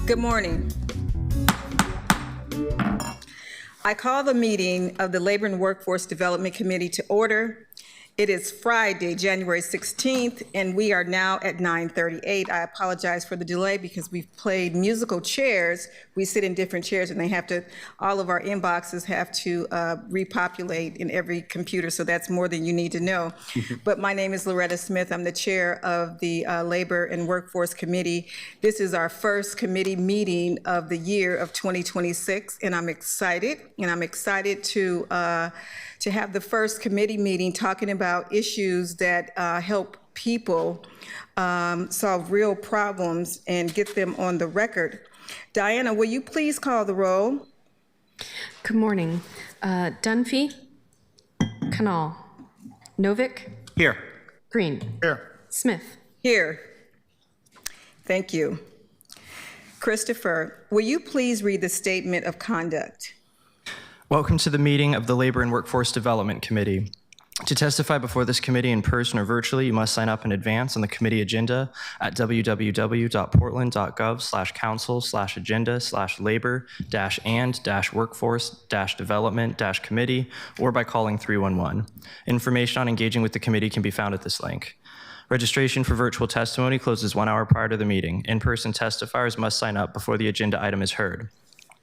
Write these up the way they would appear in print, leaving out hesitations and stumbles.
Good morning. I call the meeting of the Labor and Workforce Development Committee to order. It is Friday, January 16th, and we are now at 9:38. I apologize for the delay because we've played musical chairs. We sit in different chairs and all of our inboxes have to repopulate in every computer, so that's more than you need to know. But my name is Loretta Smith. I'm the chair of the Labor and Workforce Committee. This is our first committee meeting of the year of 2026, and I'm excited to have the first committee meeting talking about issues that help people solve real problems and get them on the record. Diana, will you please call the roll? Good morning. Dunphy, Canal, Novick. Here. Green. Here. Smith. Here. Thank you. Christopher, will you please read the statement of conduct? Welcome to the meeting of the Labor and Workforce Development Committee. To testify before this committee in person or virtually, you must sign up in advance on the committee agenda at www.portland.gov/council/agenda/labor-and-workforce-development-committee or by calling 311. Information on engaging with the committee can be found at this link. Registration for virtual testimony closes 1 hour prior to the meeting. In-person testifiers must sign up before the agenda item is heard.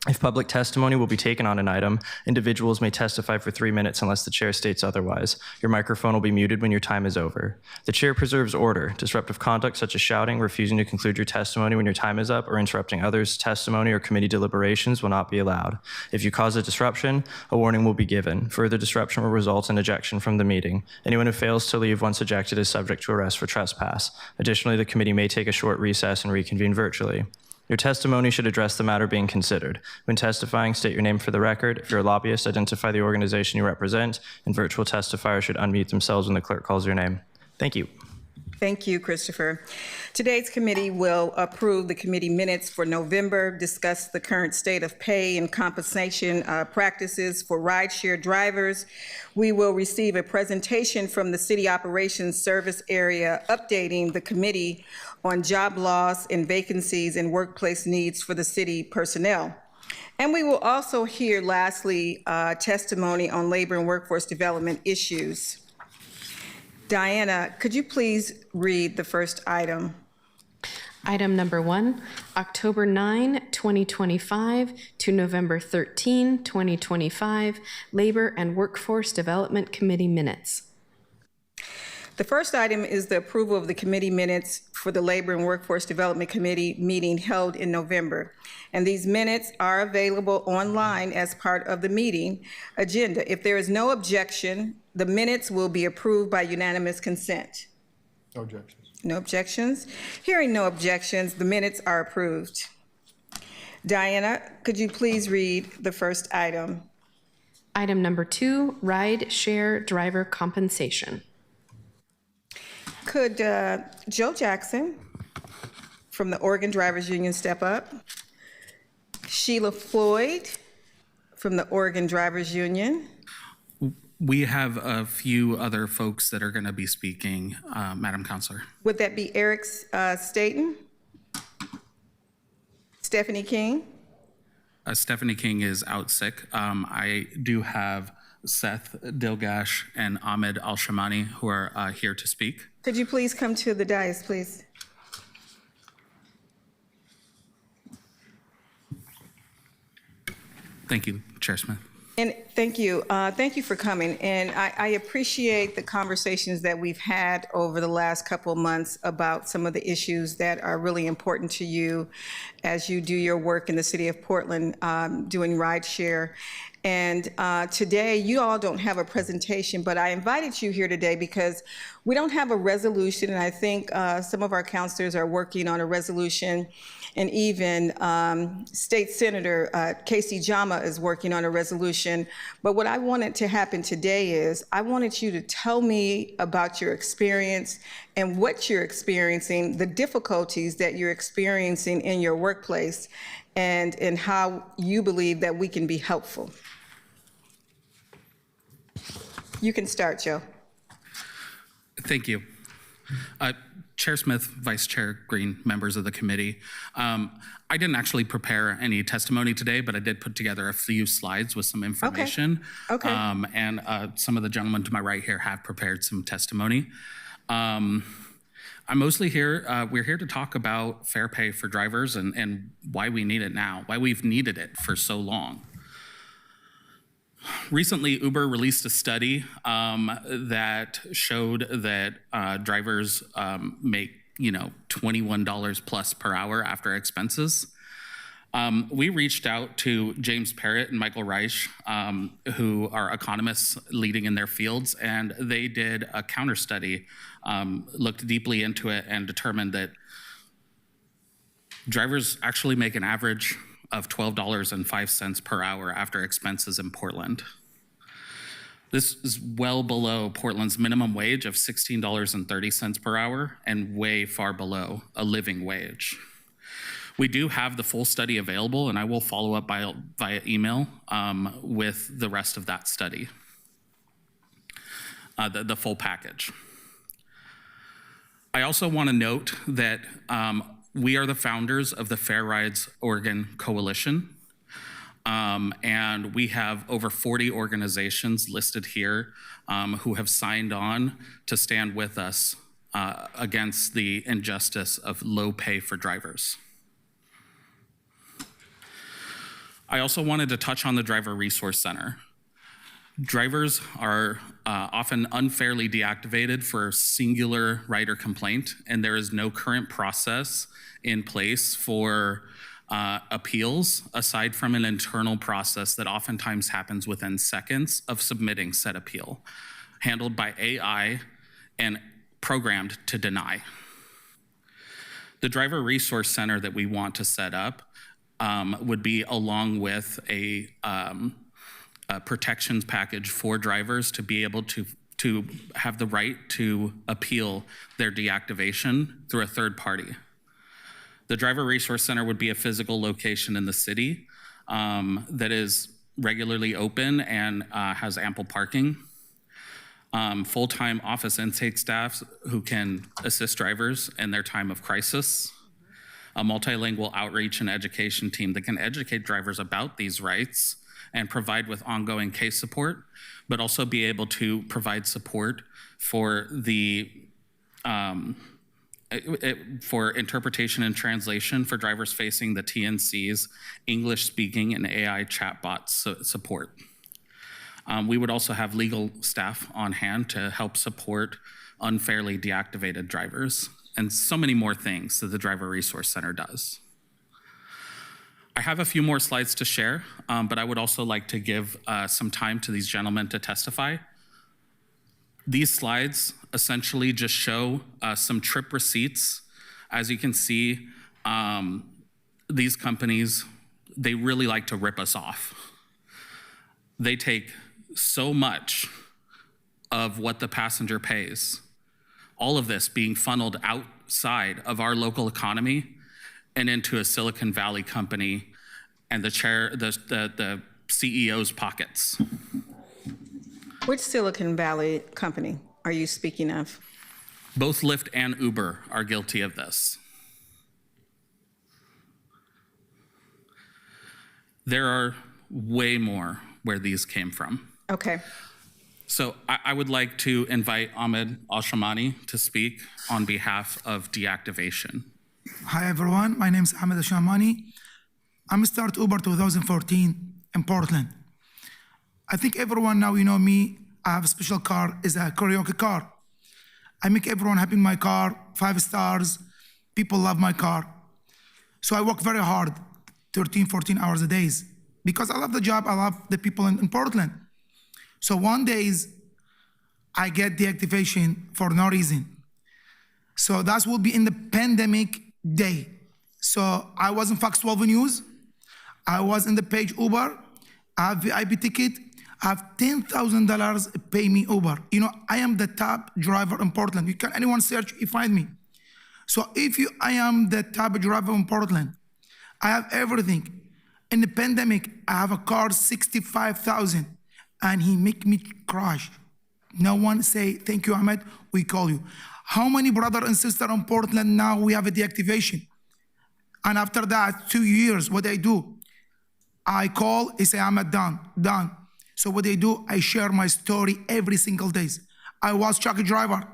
If public testimony will be taken on an item, individuals may testify for 3 minutes unless the chair states otherwise. Your microphone will be muted when your time is over. The chair preserves order. Disruptive conduct such as shouting, refusing to conclude your testimony when your time is up, or interrupting others' testimony or committee deliberations will not be allowed. If you cause a disruption, a warning will be given. Further disruption will result in ejection from the meeting. Anyone who fails to leave once ejected is subject to arrest for trespass. Additionally, the committee may take a short recess and reconvene virtually. Your testimony should address the matter being considered. When testifying, state your name for the record. If you're a lobbyist, identify the organization you represent, and virtual testifiers should unmute themselves when the clerk calls your name. Thank you. Thank you, Christopher. Today's committee will approve the committee minutes for November, discuss the current state of pay and compensation practices for rideshare drivers. We will receive a presentation from the City Operations Service Area updating the committee on job loss and vacancies and workplace needs for the city personnel. And we will also hear, lastly, testimony on labor and workforce development issues. Diana, could you please read the first item? Item number 1, October 9, 2025 to November 13, 2025, Labor and Workforce Development Committee minutes. The first item is the approval of the committee minutes for the Labor and Workforce Development Committee meeting held in November. And these minutes are available online as part of the meeting agenda. If there is no objection, the minutes will be approved by unanimous consent. No objections. No objections? Hearing no objections, the minutes are approved. Diana, could you please read the first item? Item number 2, ride share driver compensation. Could Joe Jackson from the Oregon Drivers Union step up? Sheila Floyd from the Oregon Drivers Union. We have a few other folks that are going to be speaking, Madam Counselor. Would that be Eric Staten? Stephanie King? Stephanie King is out sick. I do have Seth Dilgash and Ahmed Al-Shamani who are here to speak. Could you please come to the dais, please? Thank you, Chair Smith. And thank you. Thank you for coming. And I appreciate the conversations that we've had over the last couple of months about some of the issues that are really important to you as you do your work in the city of Portland doing rideshare. And today, you all don't have a presentation, but I invited you here today because we don't have a resolution, and I think some of our counselors are working on a resolution, and even State Senator Casey Jama is working on a resolution. But what I wanted to happen today is I wanted you to tell me about your experience and what you're experiencing, the difficulties that you're experiencing in your workplace, and how you believe that we can be helpful. You can start, Joe. Thank you. Chair Smith, Vice Chair Green, members of the committee. I didn't actually prepare any testimony today, but I did put together a few slides with some information. Okay. And some of the gentlemen to my right here have prepared some testimony. I'm mostly here, we're here to talk about fair pay for drivers and why we need it now, why we've needed it for so long. Recently, Uber released a study that showed that drivers make, $21 plus per hour after expenses. We reached out to James Parrott and Michael Reich, who are economists leading in their fields, and they did a counter study, looked deeply into it, and determined that drivers actually make an average of $12.05 per hour after expenses in Portland. This is well below Portland's minimum wage of $16.30 per hour and way far below a living wage. We do have the full study available, and I will follow up via email with the rest of that study, the full package. I also want to note that we are the founders of the Fair Rides Oregon Coalition, and we have over 40 organizations listed here who have signed on to stand with us against the injustice of low pay for drivers. I also wanted to touch on the Driver Resource Center. Drivers are often unfairly deactivated for a singular rider complaint, and there is no current process in place for appeals aside from an internal process that oftentimes happens within seconds of submitting said appeal, handled by AI and programmed to deny. The Driver Resource Center that we want to set up would be along with a protections package for drivers to be able to have the right to appeal their deactivation through a third party. The Driver Resource Center would be a physical location in the city that is regularly open and has ample parking. Full-time office intake staff who can assist drivers in their time of crisis. A multilingual outreach and education team that can educate drivers about these rights and provide with ongoing case support, but also be able to provide support for the for interpretation and translation for drivers facing the TNC's English speaking and AI chatbot support. We would also have legal staff on hand to help support unfairly deactivated drivers, and so many more things that the Driver Resource Center does. I have a few more slides to share, but I would also like to give some time to these gentlemen to testify. These slides essentially just show some trip receipts. As you can see, these companies, they really like to rip us off. They take so much of what the passenger pays, all of this being funneled outside of our local economy and into a Silicon Valley company and the CEO's pockets. Which Silicon Valley company are you speaking of? Both Lyft and Uber are guilty of this. There are way more where these came from. Okay. So I would like to invite Ahmed Al-Shamani to speak on behalf of deactivation. Hi everyone, my name is Ahmed Al-Shamani. I'm start Uber 2014 in Portland. I think everyone now, you know me, I have a special car, it's a karaoke car. I make everyone happy in my car, 5 stars, people love my car. So I work very hard, 13, 14 hours a day, because I love the job, I love the people in Portland. So one day, I get deactivation for no reason. So that will be in the pandemic day. So I was in Fox 12 News, I was in the page Uber, I have VIP ticket, I have $10,000 pay me Uber. You know, I am the top driver in Portland. You can, anyone search, you find me. So I am the top driver in Portland. I have everything. In the pandemic, I have a car, 65,000, and he make me crash. No one say, thank you, Ahmed, we call you. How many brother and sister in Portland now we have a deactivation? And after that, 2 years, what I do? I call, they say, Ahmed, done. So what I do, I share my story every single day. I was truck driver,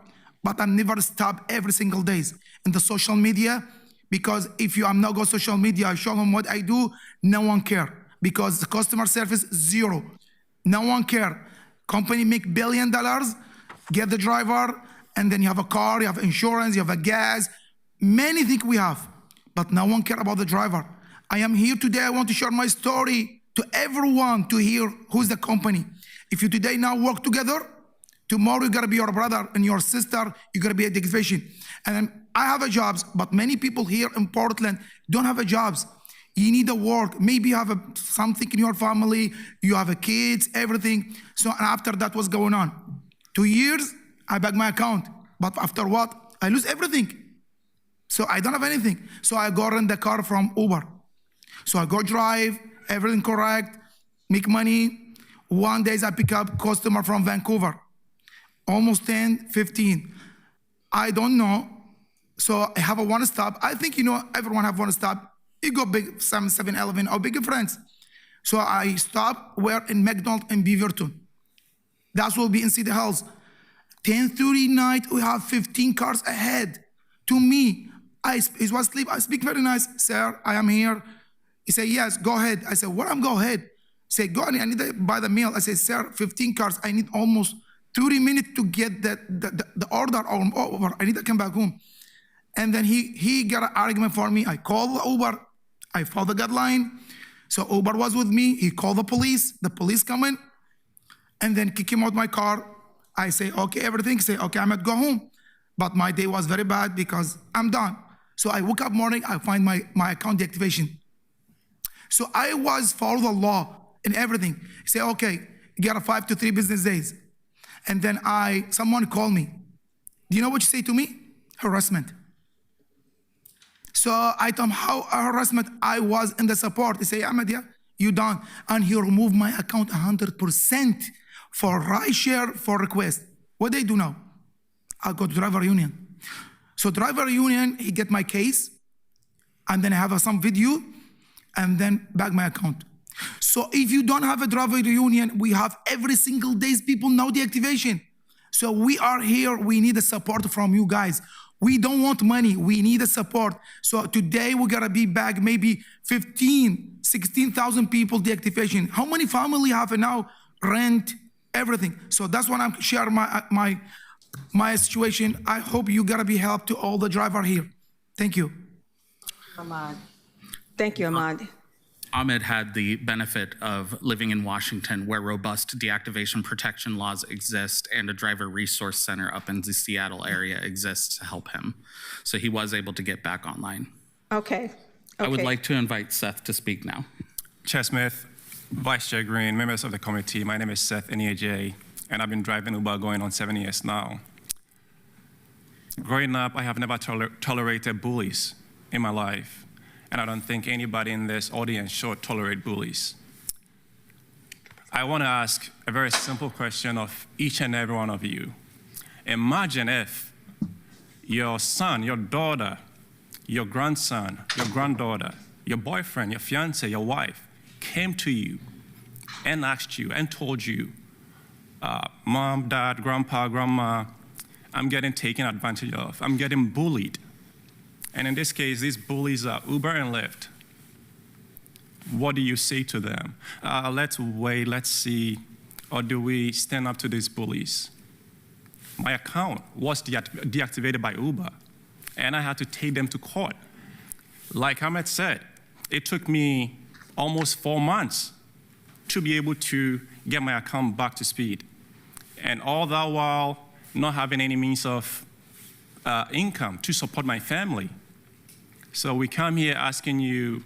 but I never stop every single day in the social media, because if I'm not go social media, I show them what I do, no one care, because the customer service, zero. No one care. Company make $1 billion, get the driver, and then you have a car, you have insurance, you have a gas, many things we have, but no one care about the driver. I am here today, I want to share my story to everyone to hear who's the company. If you today now work together, tomorrow you're gonna be your brother and your sister, you're gonna be a deactivation. And I have a jobs, but many people here in Portland don't have a jobs. You need a work, maybe you have something in your family, you have a kids, everything. So and after that, what's going on? 2 years, I back my account, but after what? I lose everything. So I don't have anything. So I go rent the car from Uber. So I go drive, everything correct, make money. One day I pick up customer from Vancouver, almost 10, 15. I don't know. So I have a one stop. I think, you know, everyone have one stop. You go big, some 7-Eleven or bigger friends. So I stop where in McDonald's in Beaverton. That will be in City Hills. 10:30 night, we have 15 cars ahead. To me, he was asleep. I speak very nice, sir, I am here. He said, yes, go ahead. I said, what I'm go ahead? He said, go, I need to buy the meal. I said, sir, 15 cars. I need almost 30 minutes to get the order over. I need to come back home. And then he got an argument for me. I called the Uber. I followed the guideline. So Uber was with me. He called the police. The police come in and then kick him out my car. I say, okay, everything. Say, okay, I'm gonna go home. But my day was very bad because I'm done. So I woke up morning, I find my account deactivation. So I was follow the law and everything. Say, okay, you got a 5 to 3 business days. And then someone called me. Do you know what you say to me? Harassment. So I told him how harassment I was in the support. He say, Ahmed, yeah, you done. And he removed my account 100% for ride share for request. What they do now? I go to driver union. So driver union, he get my case, and then I have some video, and then back my account. So if you don't have a driver union, we have every single day people now deactivation. So we are here, we need the support from you guys. We don't want money, we need the support. So today we're gonna be back maybe 15, 16,000 people deactivation. How many family have now rent, everything? So that's what I'm sharing my situation. I hope you gotta be help to all the driver here. Thank you. Ahmad. Thank you, Ahmad. Ahmed had the benefit of living in Washington, where robust deactivation protection laws exist and a driver resource center up in the Seattle area exists to help him. So he was able to get back online. Okay. I would like to invite Seth to speak now. Chair Smith, Vice Chair Green, members of the committee, my name is Seth Eniaje, and I've been driving Uber going on 7 years now. Growing up, I have never tolerated bullies in my life, and I don't think anybody in this audience should tolerate bullies. I want to ask a very simple question of each and every one of you. Imagine if your son, your daughter, your grandson, your granddaughter, your boyfriend, your fiance, your wife came to you and asked you and told you, Mom, Dad, Grandpa, Grandma, I'm getting taken advantage of. I'm getting bullied. And in this case, these bullies are Uber and Lyft. What do you say to them? Let's wait, let's see, or do we stand up to these bullies? My account was deactivated by Uber, and I had to take them to court. Like Ahmed said, it took me almost 4 months to be able to get my account back to speed. And all that while not having any means of income to support my family. So we come here asking you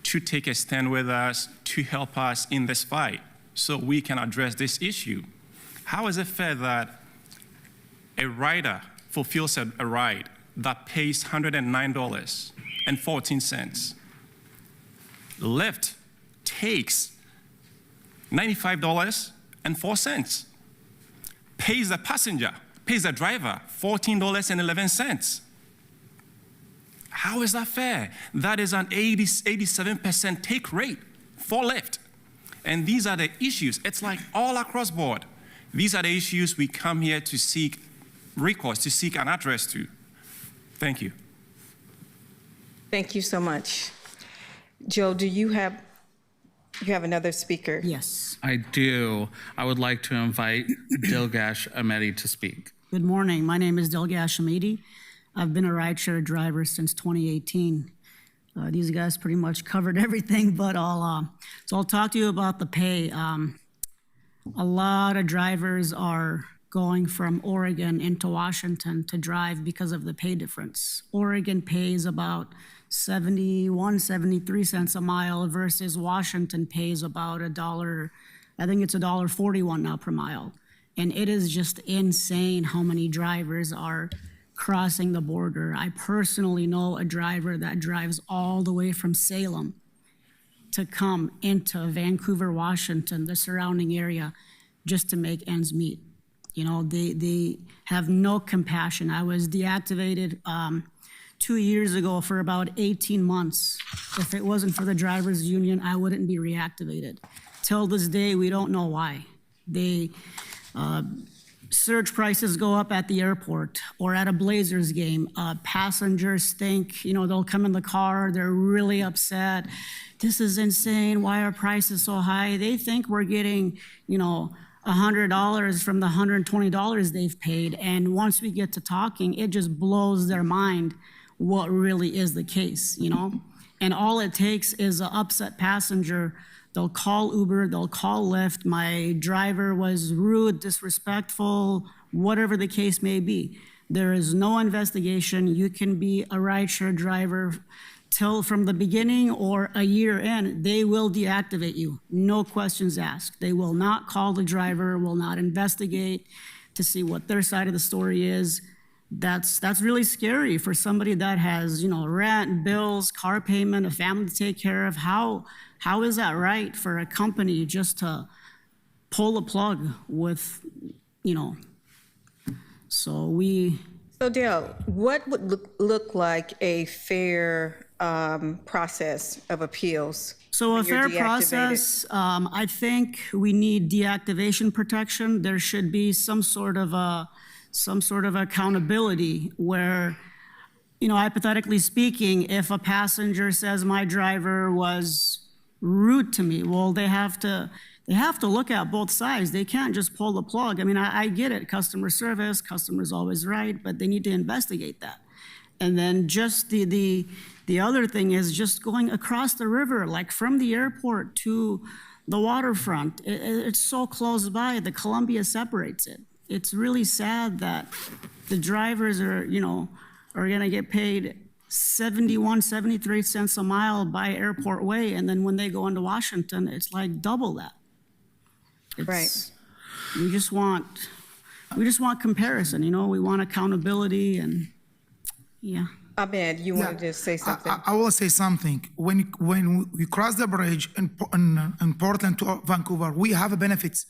to take a stand with us, to help us in this fight so we can address this issue. How is it fair that a rider fulfills a ride that pays $109.14? Lyft takes $95.04, pays the passenger, pays the driver $14.11. How is that fair? That is an 87% take rate for Lyft. And these are the issues. It's like all across board. These are the issues we come here to seek recourse, to seek an address to. Thank you. Thank you so much. Joe, do you have another speaker? Yes. I do. I would like to invite Dilgash Ahmedi to speak. Good morning. My name is Dilgash Ahmedi. I've been a rideshare driver since 2018. These guys pretty much covered everything, but I'll talk to you about the pay. A lot of drivers are going from Oregon into Washington to drive because of the pay difference. Oregon pays about 73 cents a mile versus Washington pays about $1, I think it's $1.41 now per mile. And it is just insane how many drivers are crossing the border. I personally know a driver that drives all the way from Salem to come into Vancouver, Washington, the surrounding area, just to make ends meet. You know, they have no compassion. I was deactivated 2 years ago for about 18 months. If it wasn't for the drivers union, I wouldn't be reactivated. Till this day, we don't know why. They surge prices go up at the airport or at a Blazers game. Passengers think, you know, they'll come in the car, they're really upset. This is insane. Why are prices so high? They think we're getting, you know, $100 from the $120 they've paid. And once we get to talking, it just blows their mind what really is the case, you know? And all it takes is an upset passenger. They'll call Uber, they'll call Lyft. My driver was rude, disrespectful, whatever the case may be. There is no investigation. You can be a rideshare driver till from the beginning or a year in, they will deactivate you. No questions asked. They will not call the driver, will not investigate to see what their side of the story is. That's really scary for somebody that has, you know, rent, bills, car payment, a family to take care of. How is that right for a company just to pull the plug with, you know? So Dale, what would look like a fair process of appeals? So a when you're fair deactivated? process, I think we need deactivation protection. There should be some sort of accountability where, you know, hypothetically speaking, if a passenger says my driver was rude to me, well, they have to look at both sides. They can't just pull the plug. I mean, I get it, customer service, customer's always right, but they need to investigate that. And then just the other thing is just going across the river, like from the airport to the waterfront. It's so close by, the Columbia separates it. It's really sad that the drivers are gonna get paid 73 cents a mile by Airport Way, and then when they go into Washington, it's like double that. Right. We just want comparison, you know, we want accountability and, yeah. Ahmed, you want to just say something? I will say something. When we cross the bridge in Portland to Vancouver, we have benefits.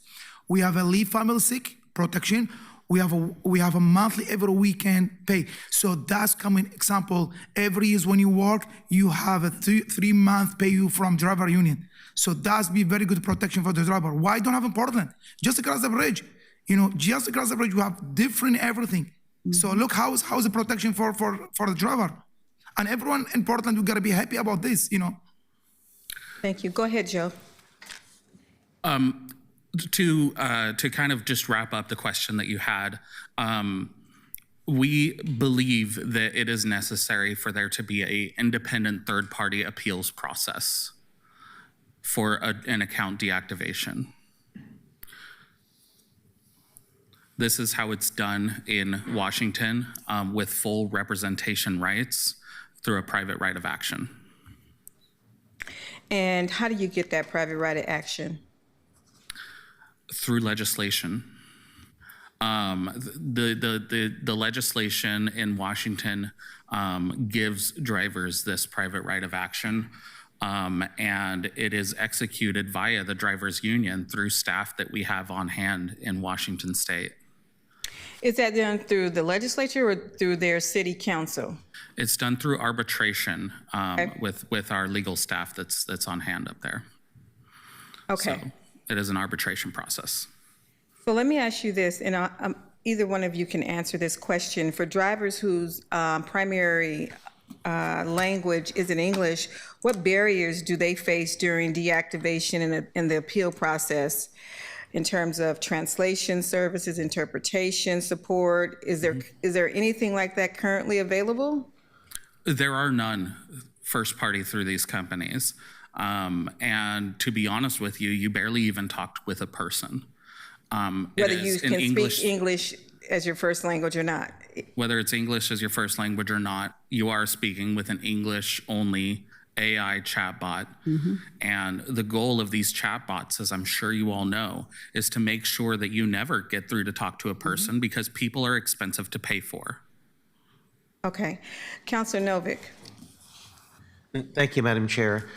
We have a leave family sick protection. we have a monthly every weekend pay. So that's coming example. Every year when you work, you have a 3 month pay you from driver union. So that's be very good protection for the driver. Why don't have in Portland? Just across the bridge, just across the bridge, we have different everything. So look how's the protection for the driver, and everyone in Portland, we gotta be happy about this. Thank you. Go ahead, Joe. To kind of just wrap up the question that you had, we believe that it is necessary for there to be an independent third-party appeals process for an account deactivation. This is how it's done in Washington with full representation rights through a private right of action. And how do you get that private right of action? Through legislation. The legislation in Washington gives drivers this private right of action, and it is executed via the drivers' union through staff that we have on hand in Washington State. Is that done through the legislature or through their city council? It's done through arbitration with our legal staff that's on hand up there. Okay. So it is an arbitration process. So let me ask you this, and either one of you can answer this question. For drivers whose primary language isn't English, what barriers do they face during deactivation in the appeal process in terms of translation services, interpretation support? Is there anything like that currently available? There are none first party through these companies. And to be honest with you, you barely even talked with a person. Whether you can speak English as your first language or not. Whether it's English as your first language or not, you are speaking with an English-only AI chatbot. And the goal of these chatbots, as I'm sure you all know, is to make sure that you never get through to talk to a person because people are expensive to pay for. Okay. Councilor Novick. Thank you, Madam Chair.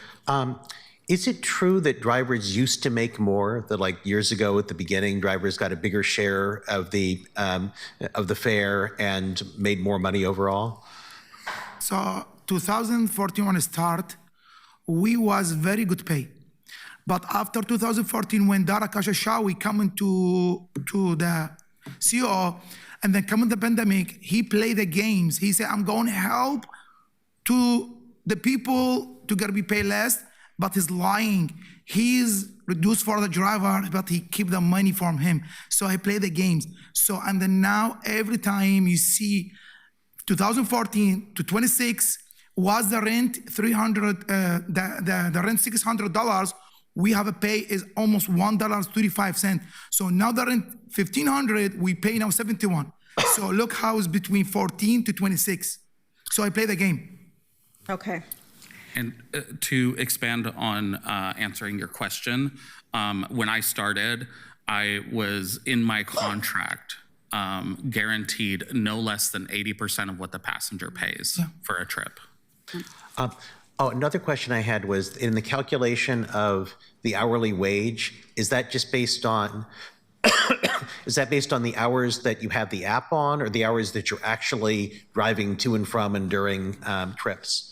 Is it true that drivers used to make more? That like years ago at the beginning, drivers got a bigger share of the fare and made more money overall? So 2014 when it started, we was very good pay. But after 2014, when Dara Khosrowshahi coming to the CEO, and then coming the pandemic, he played the games. He said, I'm going to help to the people to get be paid less, but he's lying. He's reduced for the driver, but he keep the money from him. So he play the games. So, and then now every time you see 2014 to 26 was the rent 300, the rent $600. We have a pay is almost $1.35. So now the rent $1,500, we pay now 71. So look how it's between 14 to 26. So I play the game. Okay. And to expand on answering your question, when I started, I was in my contract guaranteed no less than 80% of what the passenger pays for a trip. Another question I had was in the calculation of the hourly wage, is that just based on the hours that you have the app on or the hours that you're actually driving to and from and during trips?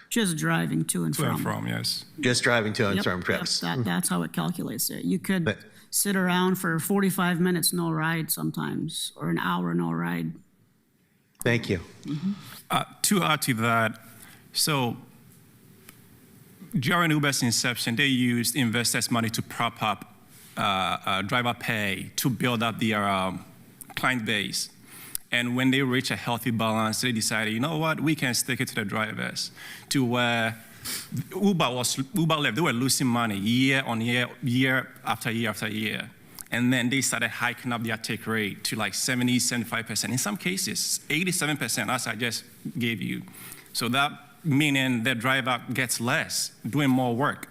Just driving to and from. To and from, yes. Just driving to and from Yep, trips. that's how it calculates it. You could sit around for 45 minutes, no ride sometimes, or an hour, no ride. Thank you. To add to that, so during Uber's inception, they used investors' money to prop up driver pay to build up their client base. And when they reach a healthy balance, they decided, you know what, we can stick it to the drivers to where Uber left. They were losing money year on year, year after year after year. And then they started hiking up their take rate to like 70, 75%. In some cases, 87%, as I just gave you. So that meaning the driver gets less, doing more work.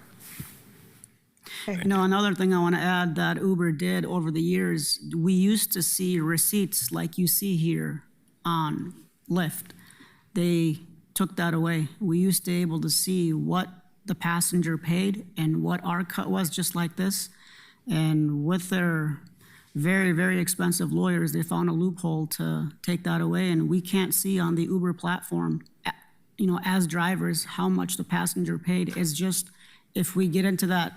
Another thing I want to add that Uber did over the years, we used to see receipts like you see here on Lyft. They took that away. We used to be able to see what the passenger paid and what our cut was, just like this. And with their very, very expensive lawyers, they found a loophole to take that away, and we can't see on the Uber platform, as drivers, how much the passenger paid. Is just, if we get into that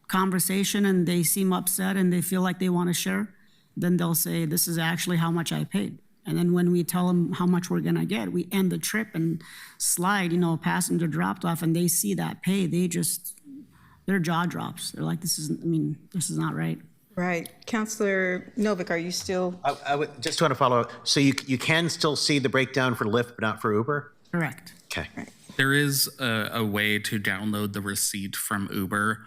conversation and they seem upset and they feel like they want to share, then they'll say, this is actually how much I paid. And then when we tell them how much we're gonna get, we end the trip and slide, a passenger dropped off and they see that pay, their jaw drops. They're like, this is not right. Right. Counselor Novick, are you still? I would just want to follow up. So you can still see the breakdown for Lyft, but not for Uber? Correct. Okay. There is a way to download the receipt from Uber.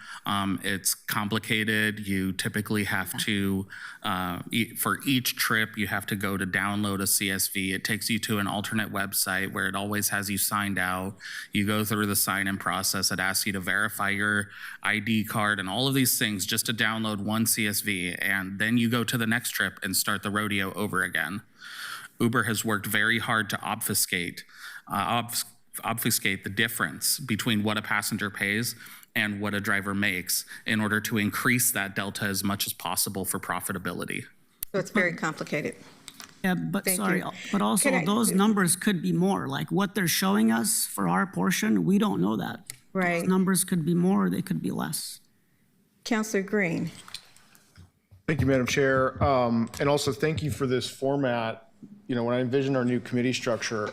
It's complicated. You typically have to, for each trip, you have to go to download a CSV. It takes you to an alternate website where it always has you signed out. You go through the sign-in process. It asks you to verify your ID card and all of these things just to download one CSV. And then you go to the next trip and start the rodeo over again. Uber has worked very hard to obfuscate the difference between what a passenger pays and what a driver makes in order to increase that delta as much as possible for profitability. So it's very complicated. Yeah, but Thank sorry, you. but also Can I- those numbers could be more. Like what they're showing us for our portion, we don't know that. Right. Those numbers could be more, they could be less. Counselor Green. Thank you, Madam Chair. And also thank you for this format. When I envisioned our new committee structure,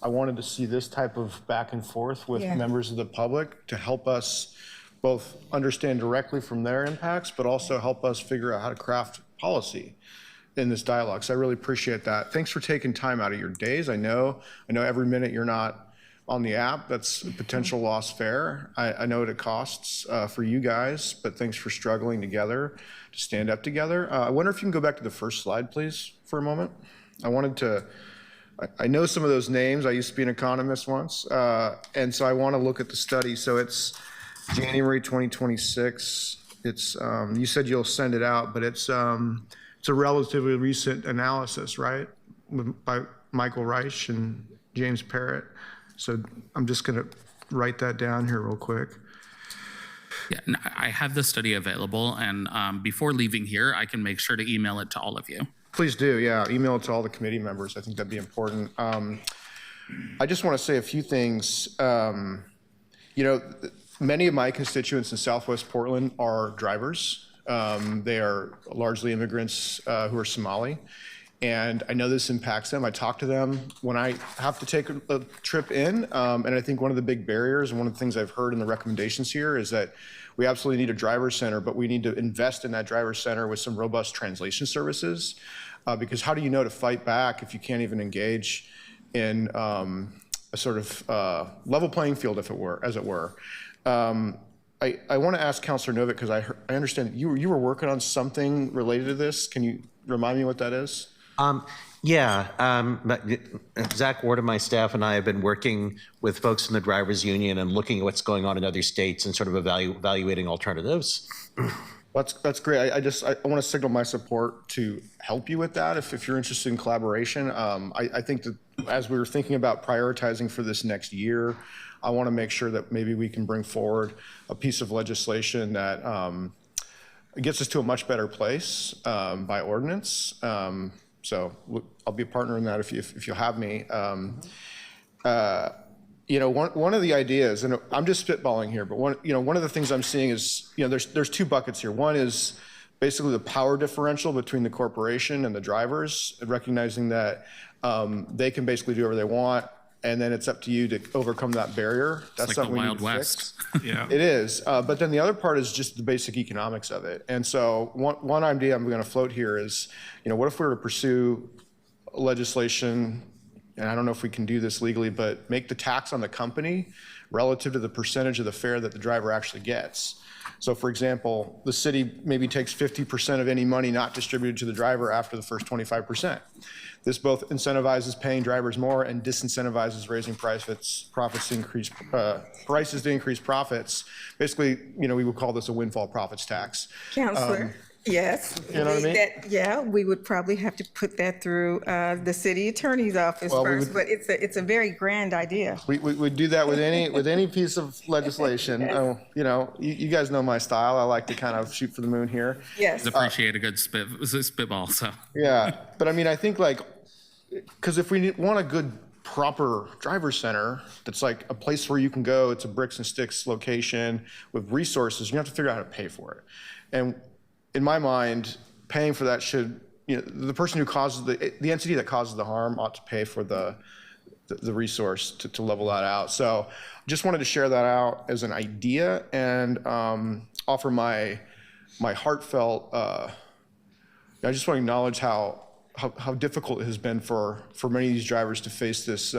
I wanted to see this type of back and forth with Yeah. members of the public to help us both understand directly from their impacts, but also help us figure out how to craft policy in this dialogue. So I really appreciate that. Thanks for taking time out of your days. I know every minute you're not on the app, that's a potential lost fare. I know what it costs for you guys, but thanks for struggling together to stand up together. I wonder if you can go back to the first slide, please, for a moment. I know some of those names. I used to be an economist once. And so I want to look at the study. So it's January 2026. It's, you said you'll send it out, but it's a relatively recent analysis, right? By Michael Reich and James Parrott. So I'm just going to write that down here real quick. Yeah, and I have the study available, and before leaving here, I can make sure to email it to all of you. Please do, yeah. Email it to all the committee members. I think that'd be important. I just want to say a few things. Many of my constituents in Southwest Portland are drivers. They are largely immigrants who are Somali. And I know this impacts them. I talk to them when I have to take a trip in. And I think one of the big barriers and one of the things I've heard in the recommendations here is that we absolutely need a driver center, but we need to invest in that driver center with some robust translation services. Because how do you know to fight back if you can't even engage in a sort of level playing field, as it were? I want to ask Councilor Novick, because I understand you were working on something related to this. Can you remind me what that is? Zach Ward and my staff and I have been working with folks in the drivers union and looking at what's going on in other states and sort of evaluating alternatives. That's great. I want to signal my support to help you with that if you're interested in collaboration. I think that as we were thinking about prioritizing for this next year, I want to make sure that maybe we can bring forward a piece of legislation that gets us to a much better place by ordinance. So I'll be a partner in that if you'll have me. One of the ideas, and I'm just spitballing here, but one of the things I'm seeing is, there's two buckets here. One is basically the power differential between the corporation and the drivers, recognizing that they can basically do whatever they want, and then it's up to you to overcome that barrier. That's like something the we Wild need to West. fix. Yeah. It is, but then the other part is just the basic economics of it. And so one idea I'm going to float here is, what if we were to pursue legislation, and I don't know if we can do this legally, but make the tax on the company relative to the percentage of the fare that the driver actually gets. So for example, the city maybe takes 50% of any money not distributed to the driver after the first 25%. This both incentivizes paying drivers more and disincentivizes raising prices to increase profits. Basically, we would call this a windfall profits tax. Counselor, Yes. You know what I mean? Yeah, we would probably have to put that through the city attorney's office Well, we first, would- but it's a very grand idea. We do that with any piece of legislation. You know, you guys know my style. I like to kind of shoot for the moon here. Yes. Appreciate a good spitball, so. Yeah, but I mean, I think like, because if we want a good, proper driver center, that's like a place where you can go, it's a bricks and sticks location with resources, you have to figure out how to pay for it. And in my mind, paying for that should, you know, the person who causes the entity that causes the harm ought to pay for the resource to level that out. So just wanted to share that out as an idea and offer my heartfelt, I just want to acknowledge how difficult it has been for many of these drivers to face this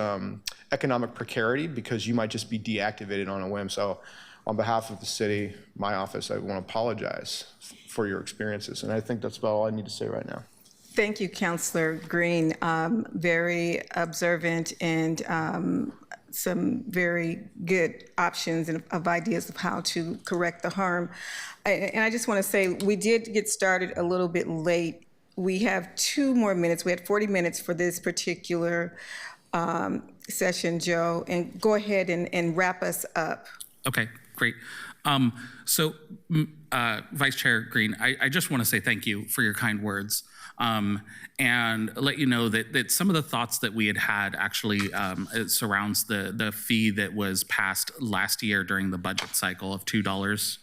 economic precarity because you might just be deactivated on a whim. So on behalf of the city, my office, I want to apologize for your experiences. And I think that's about all I need to say right now. Thank you, Councilor Green. Very observant and some very good options and of ideas of how to correct the harm. And I just want to say, we did get started a little bit late. We have 2 more minutes. We had 40 minutes for this particular session, Joe, and go ahead and wrap us up. Okay, great. So, Vice Chair Green, I just want to say thank you for your kind words and let you know that some of the thoughts that we had actually it surrounds the fee that was passed last year during the budget cycle of $2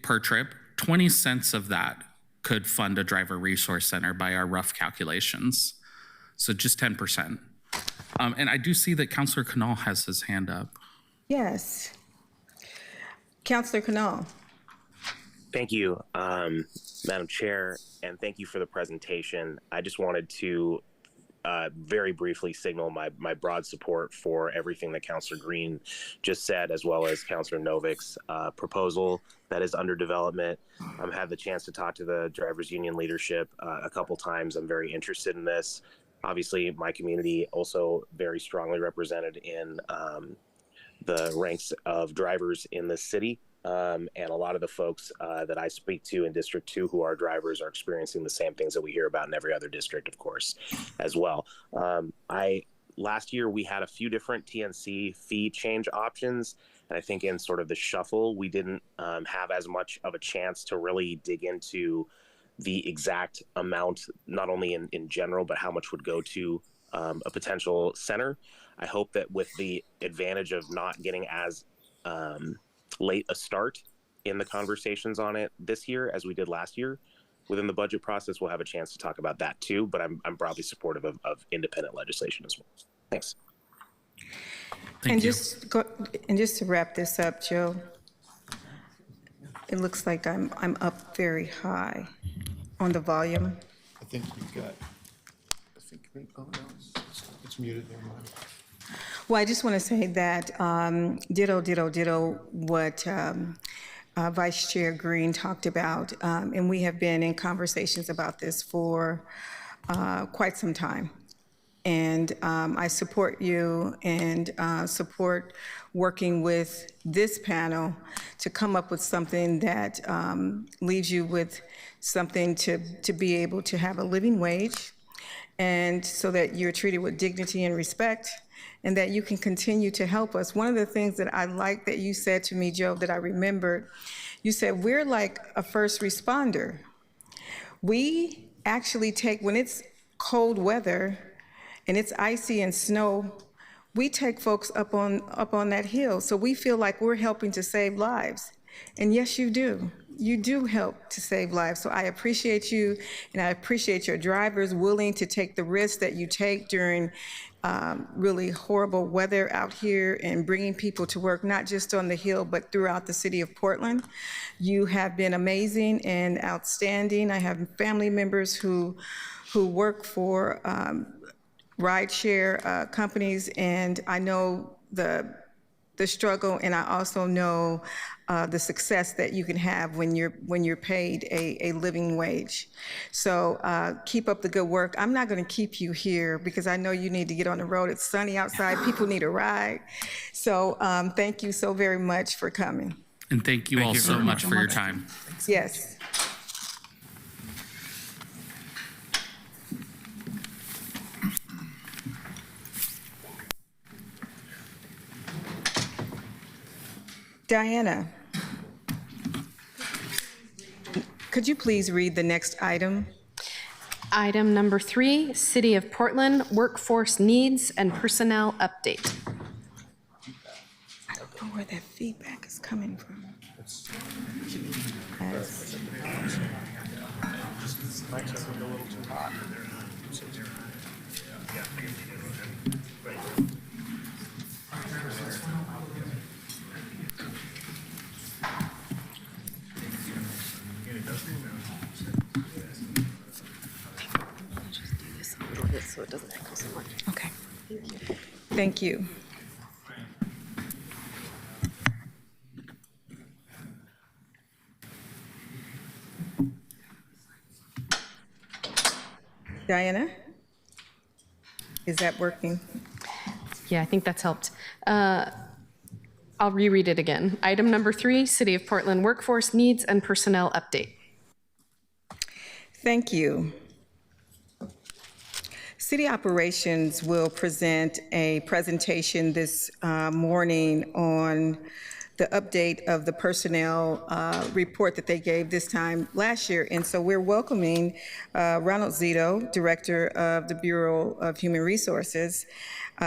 per trip. 20 cents of that could fund a driver resource center by our rough calculations. So just 10%. And I do see that Councilor Canal has his hand up. Yes. Councilor Canal. Thank you, Madam Chair, and thank you for the presentation. I just wanted to very briefly signal my broad support for everything that Councilor Green just said, as well as Councilor Novik's proposal that is under development. I've had the chance to talk to the drivers union leadership a couple times. I'm very interested in this. Obviously, my community also very strongly represented in the ranks of drivers in the city. And a lot of the folks that I speak to in District 2 who are drivers are experiencing the same things that we hear about in every other district, of course, as well. Last year, we had a few different TNC fee change options. And I think in sort of the shuffle, we didn't have as much of a chance to really dig into the exact amount, not only in general, but how much would go to a potential center. I hope that with the advantage of not getting as late a start in the conversations on it this year as we did last year, within the budget process, we'll have a chance to talk about that too, but I'm broadly supportive of independent legislation as well. Thanks. Thank you. Just to wrap this up, Joe, it looks like I'm up very high on the volume. I think we've got, oh no, it's muted, never mind. Well, I just want to say that ditto what Vice Chair Green talked about, and we have been in conversations about this for quite some time. And I support you and support working with this panel to come up with something that leaves you with something to be able to have a living wage, and so that you're treated with dignity and respect, and that you can continue to help us. One of the things that I like that you said to me, Joe, that I remembered, you said, we're like a first responder. We actually take, when it's cold weather and it's icy and snow, we take folks up on that hill. So we feel like we're helping to save lives. And yes, you do. You do help to save lives. So I appreciate you, and I appreciate your drivers willing to take the risks that you take during really horrible weather out here and bringing people to work, not just on the Hill, but throughout the city of Portland. You have been amazing and outstanding. I have family members who work for rideshare companies, and I know the struggle, and I also know the success that you can have when you're paid a living wage. So keep up the good work. I'm not going to keep you here because I know you need to get on the road. It's sunny outside. People need a ride. So thank you so very much for coming. And thank you all so much for your time. Yes. Diana, could you please read the next item? Item number 3, City of Portland Workforce Needs and Personnel Update. I don't know where that feedback is coming from. As- So it doesn't echo so much. Okay. Thank you. Diana? Is that working? Yeah, I think that's helped. I'll reread it again. Item number 3, City of Portland Workforce Needs and Personnel Update. Thank you. City Operations will present a presentation this morning on the update of the personnel report that they gave this time last year. And so we're welcoming Ronald Zito, Director of the Bureau of Human Resources.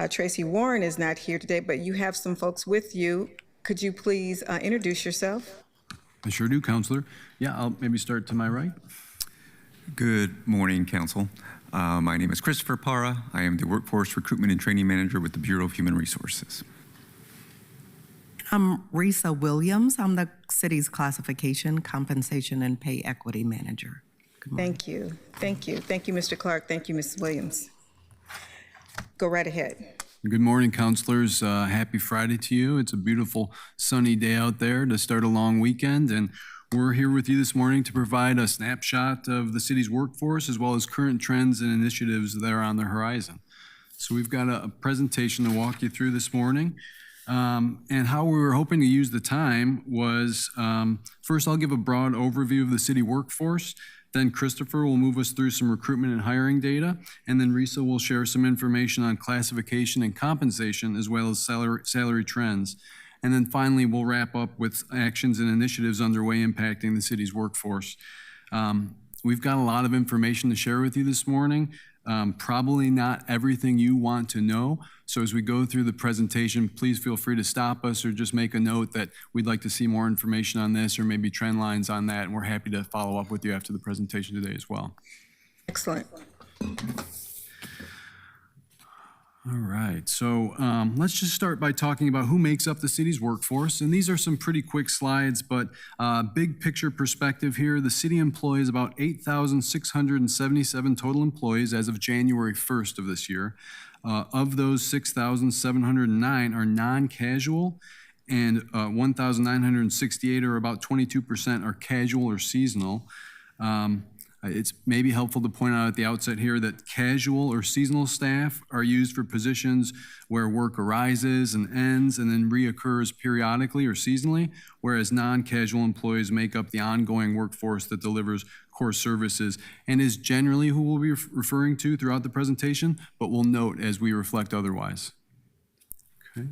Tracy Warren is not here today, but you have some folks with you. Could you please introduce yourself? I sure do, Counselor. Yeah, I'll maybe start to my right. Good morning, Council. My name is Christopher Parra. I am the Workforce Recruitment and Training Manager with the Bureau of Human Resources. I'm Risa Williams. I'm the city's Classification, Compensation, and Pay Equity Manager. Thank you. Thank you. Thank you, Mr. Clark. Thank you, Mrs. Williams. Go right ahead. Good morning, counselors. Happy Friday to you. It's a beautiful sunny day out there to start a long weekend, and we're here with you this morning to provide a snapshot of the city's workforce as well as current trends and initiatives that are on the horizon. So we've got a presentation to walk you through this morning. And how we were hoping to use the time was, first I'll give a broad overview of the city workforce, then Christopher will move us through some recruitment and hiring data, and then Risa will share some information on classification and compensation as well as salary trends. And then finally, we'll wrap up with actions and initiatives underway impacting the city's workforce. We've got a lot of information to share with you this morning. Probably not everything you want to know. So as we go through the presentation, please feel free to stop us or just make a note that we'd like to see more information on this or maybe trend lines on that. And we're happy to follow up with you after the presentation today as well. Excellent. All right, so let's just start by talking about who makes up the city's workforce. And these are some pretty quick slides, but big picture perspective here. The city employs about 8,677 total employees as of January 1st of this year. Of those, 6,709 are non-casual, and 1,968, or about 22%, are casual or seasonal. It's maybe helpful to point out at the outset here that casual or seasonal staff are used for positions where work arises and ends and then reoccurs periodically or seasonally, whereas non-casual employees make up the ongoing workforce that delivers core services and is generally who we'll be referring to throughout the presentation, but we'll note as we reflect otherwise. Okay.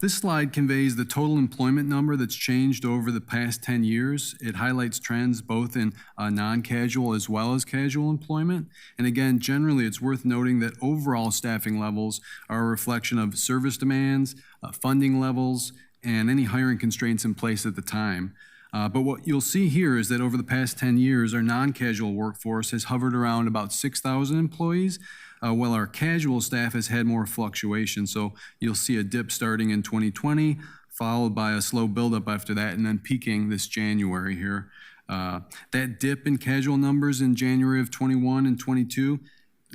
This slide conveys the total employment number that's changed over the past 10 years. It highlights trends both in non-casual as well as casual employment. And again, generally, it's worth noting that overall staffing levels are a reflection of service demands, funding levels, and any hiring constraints in place at the time. But what you'll see here is that over the past 10 years, our non-casual workforce has hovered around about 6,000 employees, while our casual staff has had more fluctuation. So you'll see a dip starting in 2020, followed by a slow buildup after that, and then peaking this January here. That dip in casual numbers in January of 21 and 22,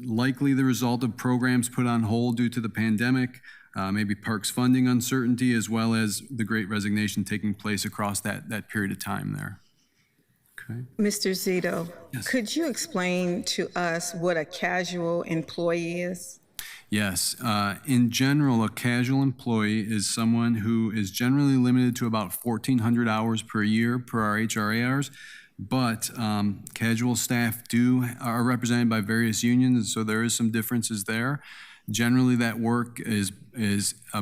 likely the result of programs put on hold due to the pandemic, maybe parks funding uncertainty, as well as the Great Resignation taking place across that period of time there. Okay. Mr. Zito, Yes. Could you explain to us what a casual employee is? Yes. In general, a casual employee is someone who is generally limited to about 1,400 hours per year per our HRA hours, but casual staff are represented by various unions, and so there is some differences there. Generally, that work is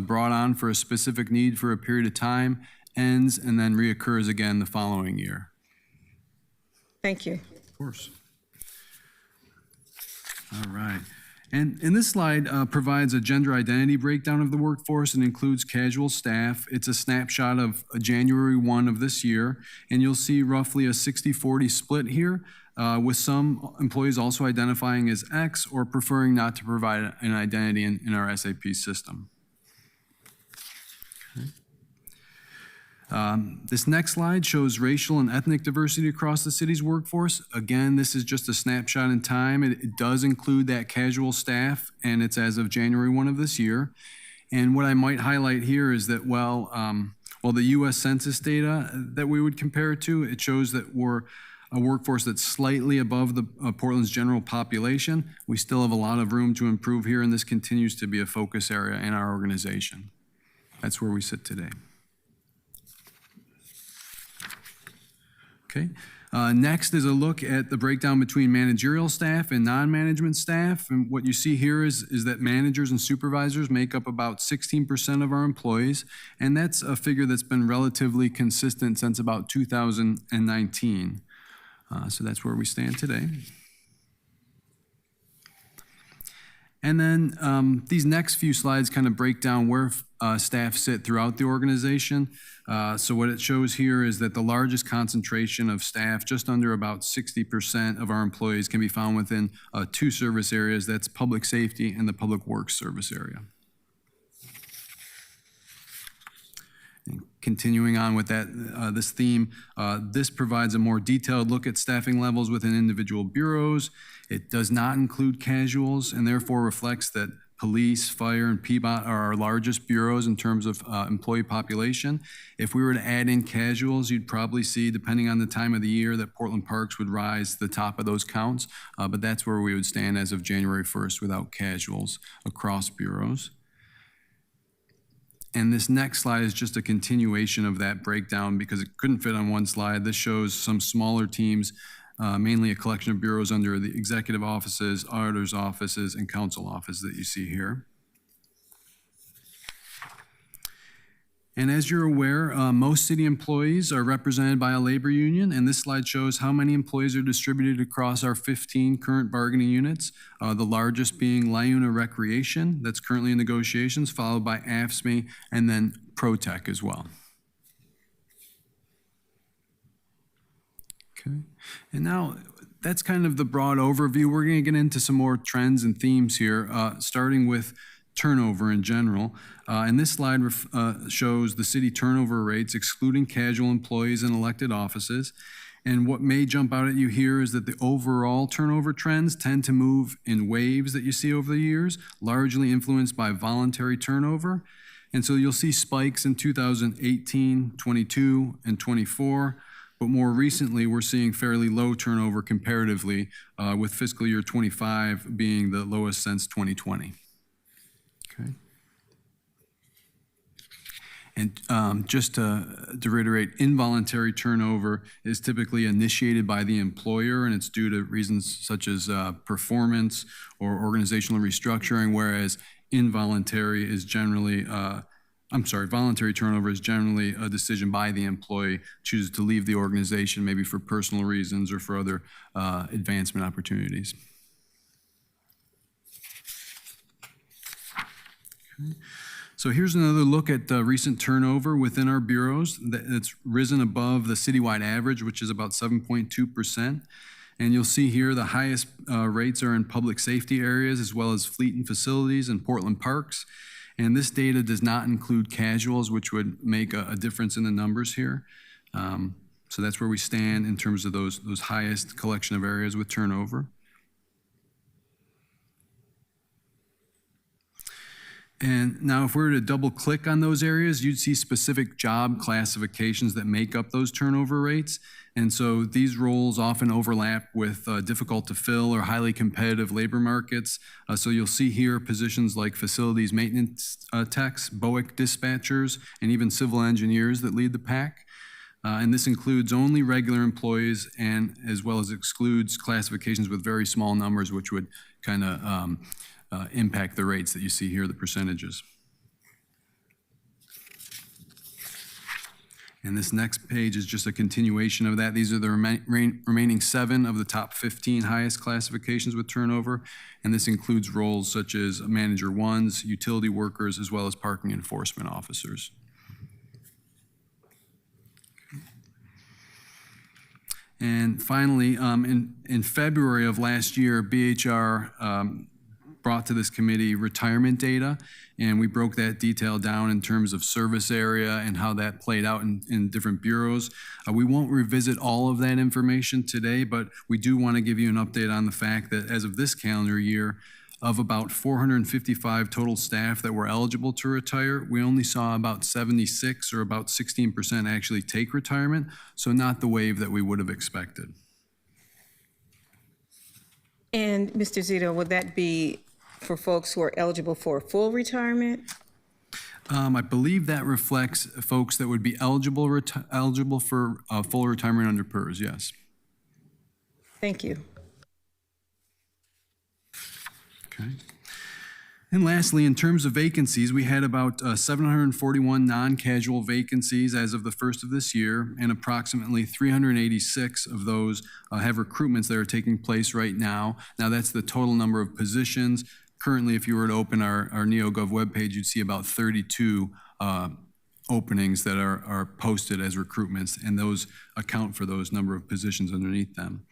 brought on for a specific need for a period of time, ends, and then reoccurs again the following year. Thank you. Of course. All right. And this slide provides a gender identity breakdown of the workforce and includes casual staff. It's a snapshot of January 1 of this year, and you'll see roughly a 60-40 split here, with some employees also identifying as X or preferring not to provide an identity in our SAP system. This next slide shows racial and ethnic diversity across the city's workforce. Again, this is just a snapshot in time. It does include that casual staff, and it's as of January 1 of this year. And what I might highlight here is that while the U.S. Census data that we would compare it to, it shows that we're a workforce that's slightly above the Portland's general population. We still have a lot of room to improve here, and this continues to be a focus area in our organization. That's where we sit today. Okay. Next is a look at the breakdown between managerial staff and non-management staff. And what you see here is that managers and supervisors make up about 16% of our employees, and that's a figure that's been relatively consistent since about 2019. So that's where we stand today. And then these next few slides kind of break down where staff sit throughout the organization. So what it shows here is that the largest concentration of staff, just under about 60% of our employees, can be found within two service areas. That's public safety and the public works service area. And continuing on with that, this theme, this provides a more detailed look at staffing levels within individual bureaus. It does not include casuals and therefore reflects that police, fire, and PBOT are our largest bureaus in terms of employee population. If we were to add in casuals, you'd probably see, depending on the time of the year, that Portland Parks would rise to the top of those counts, but that's where we would stand as of January 1st without casuals across bureaus. And this next slide is just a continuation of that breakdown because it couldn't fit on one slide. This shows some smaller teams, mainly a collection of bureaus under the executive offices, auditor's offices, and council office that you see here. And as you're aware, most city employees are represented by a labor union, and this slide shows how many employees are distributed across our 15 current bargaining units, the largest being LIUNA Recreation, that's currently in negotiations, followed by AFSCME, and then ProTech as well. Okay, and now that's kind of the broad overview. We're going to get into some more trends and themes here, starting with turnover in general. And this slide shows the city turnover rates, excluding casual employees in elected offices. And what may jump out at you here is that the overall turnover trends tend to move in waves that you see over the years, largely influenced by voluntary turnover. And so you'll see spikes in 2018, 22, and 24. But more recently, we're seeing fairly low turnover comparatively, with fiscal year 25 being the lowest since 2020. Okay. And just to reiterate, involuntary turnover is typically initiated by the employer, and it's due to reasons such as performance or organizational restructuring, whereas voluntary turnover is generally a decision by the employee, chooses to leave the organization maybe for personal reasons or for other advancement opportunities. Okay. So here's another look at recent turnover within our bureaus. It's risen above the citywide average, which is about 7.2%. And you'll see here the highest rates are in public safety areas as well as fleet and facilities and Portland Parks. And this data does not include casuals, which would make a difference in the numbers here. So that's where we stand in terms of those highest collection of areas with turnover. And now if we were to double click on those areas, you'd see specific job classifications that make up those turnover rates. And so these roles often overlap with difficult to fill or highly competitive labor markets. So you'll see here positions like facilities maintenance techs, BOIC dispatchers, and even civil engineers that lead the pack. And this includes only regular employees and as well as excludes classifications with very small numbers, which would kind of impact the rates that you see here, the percentages. And this next page is just a continuation of that. These are the remaining 7 of the top 15 highest classifications with turnover, and this includes roles such as manager 1s, utility workers, as well as parking enforcement officers. And finally, in February of last year, BHR brought to this committee retirement data, and we broke that detail down in terms of service area and how that played out in different bureaus. We won't revisit all of that information today, but we do want to give you an update on the fact that as of this calendar year, of about 455 total staff that were eligible to retire, we only saw about 76 or about 16% actually take retirement, so not the wave that we would have expected. And Mr. Zito, would that be for folks who are eligible for full retirement? I believe that reflects folks that would be eligible for full retirement under PERS, yes. Thank you. Okay. And lastly, in terms of vacancies, we had about 741 non-casual vacancies as of the first of this year, and approximately 386 of those have recruitments that are taking place right now. Now, that's the total number of positions. Currently, if you were to open our NeoGov webpage, you'd see about 32 openings that are posted as recruitments, and those account for those number of positions underneath them.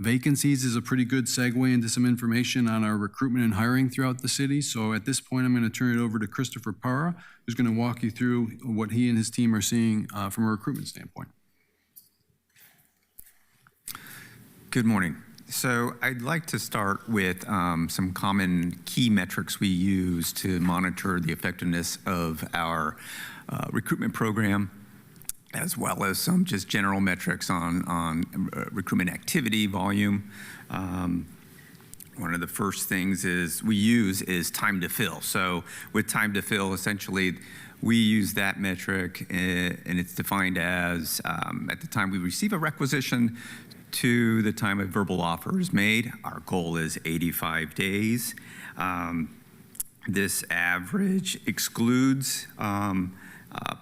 Vacancies is a pretty good segue into some information on our recruitment and hiring throughout the city. So at this point, I'm going to turn it over to Christopher Parra, who's going to walk you through what he and his team are seeing from a recruitment standpoint. Good morning. So I'd like to start with some common key metrics we use to monitor the effectiveness of our recruitment program, as well as some just general metrics on recruitment activity, volume. One of the first things we use is time to fill. So with time to fill, essentially, we use that metric, and it's defined as at the time we receive a requisition to the time a verbal offer is made. Our goal is 85 days. This average excludes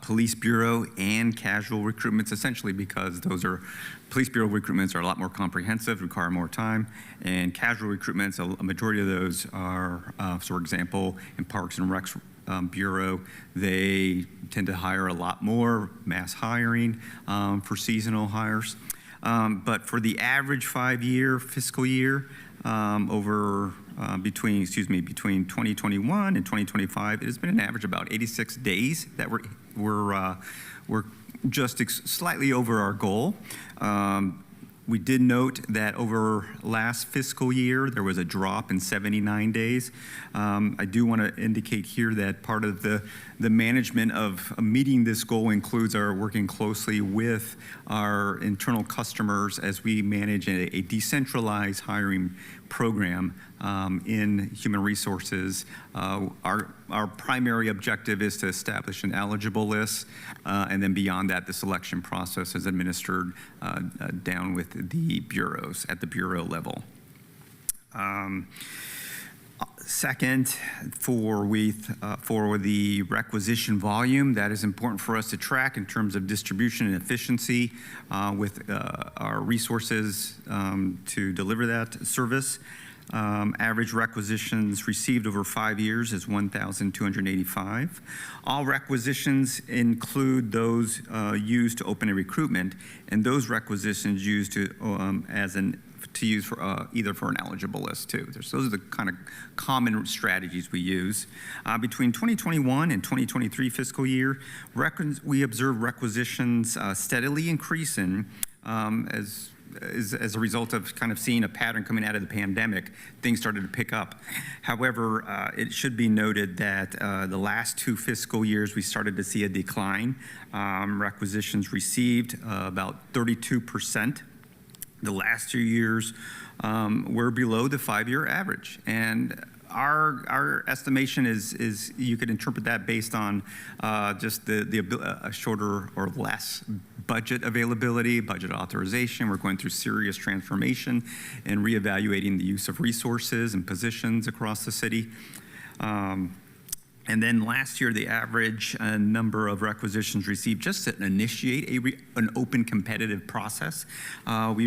police bureau and casual recruitments, essentially because those are police bureau recruitments are a lot more comprehensive, require more time, and casual recruitments, a majority of those are, for example, in Parks and Recs Bureau, they tend to hire a lot more mass hiring for seasonal hires. But for the average 5-year fiscal year, between 2021 and 2025, it has been an average about 86 days that we're just slightly over our goal. We did note that over last fiscal year, there was a drop in 79 days. I do want to indicate here that part of the management of meeting this goal includes our working closely with our internal customers as we manage a decentralized hiring program in human resources. Our primary objective is to establish an eligible list, and then beyond that, the selection process is administered down with the bureaus at the bureau level. Second, for the requisition volume, that is important for us to track in terms of distribution and efficiency with our resources to deliver that service. Average requisitions received over 5 years is 1,285. All requisitions include those used to open a recruitment, and those requisitions used to use for either for an eligible list too. Those are the kind of common strategies we use. Between 2021 and 2023 fiscal year, we observed requisitions steadily increasing as a result of kind of seeing a pattern coming out of the pandemic. Things started to pick up. However, it should be noted that the last 2 fiscal years, we started to see a decline. Requisitions received about 32%. The last 2 years were below the 5-year average. And Our estimation is you could interpret that based on just a shorter or less budget availability, budget authorization. We're going through serious transformation and reevaluating the use of resources and positions across the city. And then last year, the average number of requisitions received just to initiate an open competitive process, we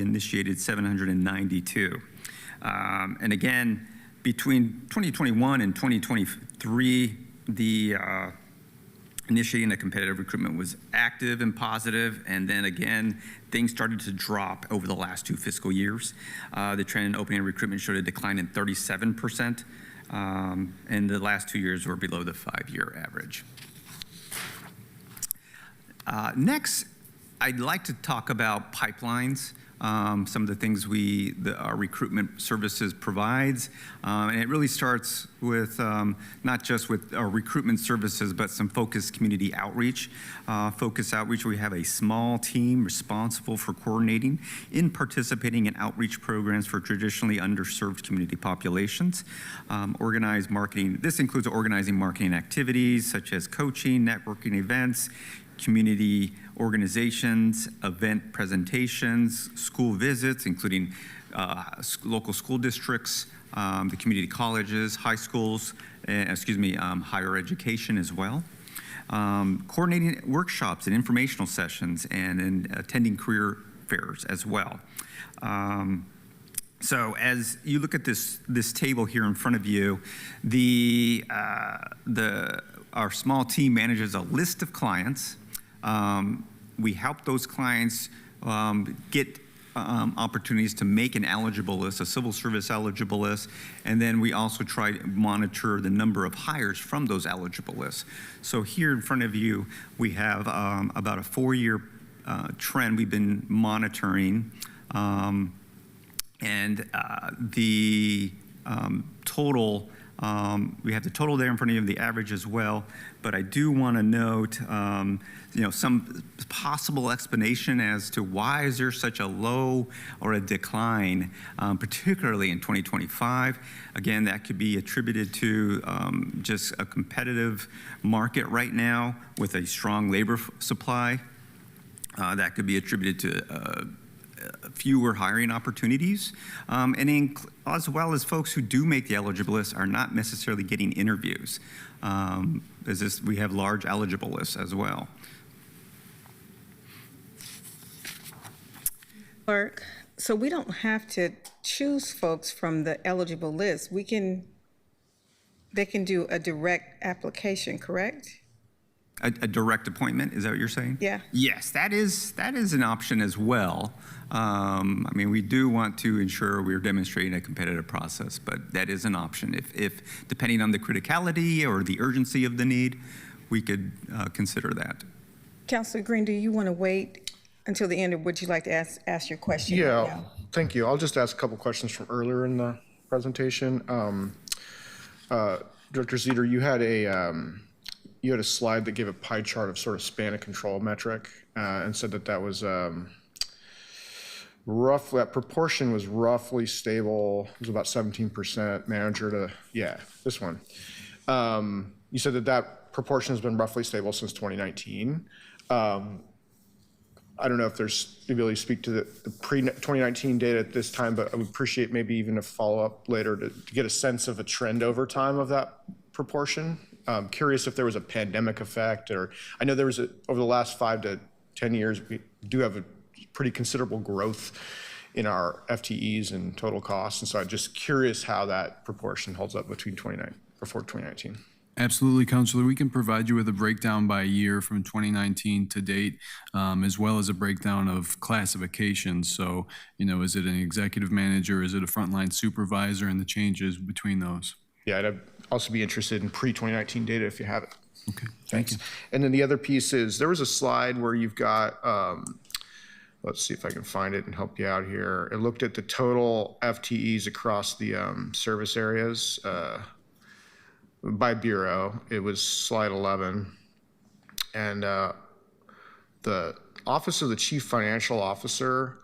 initiated 792. And again, between 2021 and 2023, the initiating a competitive recruitment was active and positive, and then again, things started to drop over the last 2 fiscal years. The trend in opening recruitment showed a decline in 37%, and the last 2 years were below the 5-year average. Next, I'd like to talk about pipelines. Some of the things our recruitment services provides. And it really starts with not just with our recruitment services, but some focused community outreach. Focused outreach, we have a small team responsible for coordinating in participating in outreach programs for traditionally underserved community populations. Organized marketing, this includes organizing marketing activities such as coaching, networking events, community organizations, event presentations, school visits, including local school districts, the community colleges, high schools, higher education as well. Coordinating workshops and informational sessions and attending career fairs as well. So as you look at this table here in front of you, our small team manages a list of clients. We help those clients get opportunities to make an eligible list, a civil service eligible list, and then we also try to monitor the number of hires from those eligible lists. So here in front of you, we have about a 4-year trend we've been monitoring, and the total, we have the total there in front of you, the average as well, but I do want to note some possible explanation as to why is there such a low or a decline, particularly in 2025. Again, that could be attributed to just a competitive market right now with a strong labor supply. That could be attributed to fewer hiring opportunities, and as well as folks who do make the eligible list are not necessarily getting interviews. We have large eligible lists as well. Clerk, so we don't have to choose folks from the eligible list. They can do a direct application, correct? A direct appointment, is that what you're saying? Yeah. Yes, that is an option as well. We do want to ensure we're demonstrating a competitive process, but that is an option. If depending on the criticality or the urgency of the need, we could consider that. Councilor Green, do you want to wait until the end, or would you like to ask your question? Yeah, thank you. I'll just ask a couple questions from earlier in the presentation. Director Zeter, you had a slide that gave a pie chart of sort of span of control metric and said that was roughly, that proportion was roughly stable. It was about 17% manager to, this one. You said that proportion has been roughly stable since 2019. I don't know if there's the ability to speak to the pre-2019 data at this time, but I would appreciate maybe even a follow-up later to get a sense of a trend over time of that proportion. I'm curious if there was a pandemic effect, or I know there was over the last 5 to 10 years, we do have a pretty considerable growth in our FTEs and total costs. And so I'm just curious how that proportion holds up before 2019. Absolutely, Councilor. We can provide you with a breakdown by year from 2019 to date, as well as a breakdown of classifications. So, is it an executive manager? Is it a frontline supervisor, and the changes between those? Yeah, I'd also be interested in pre-2019 data if you have it. Okay, thank you. And then the other piece is, there was a slide where you've got, let's see if I can find it and help you out here. It looked at the total FTEs across the service areas by bureau. It was slide 11. And the Office of the Chief Financial Officer,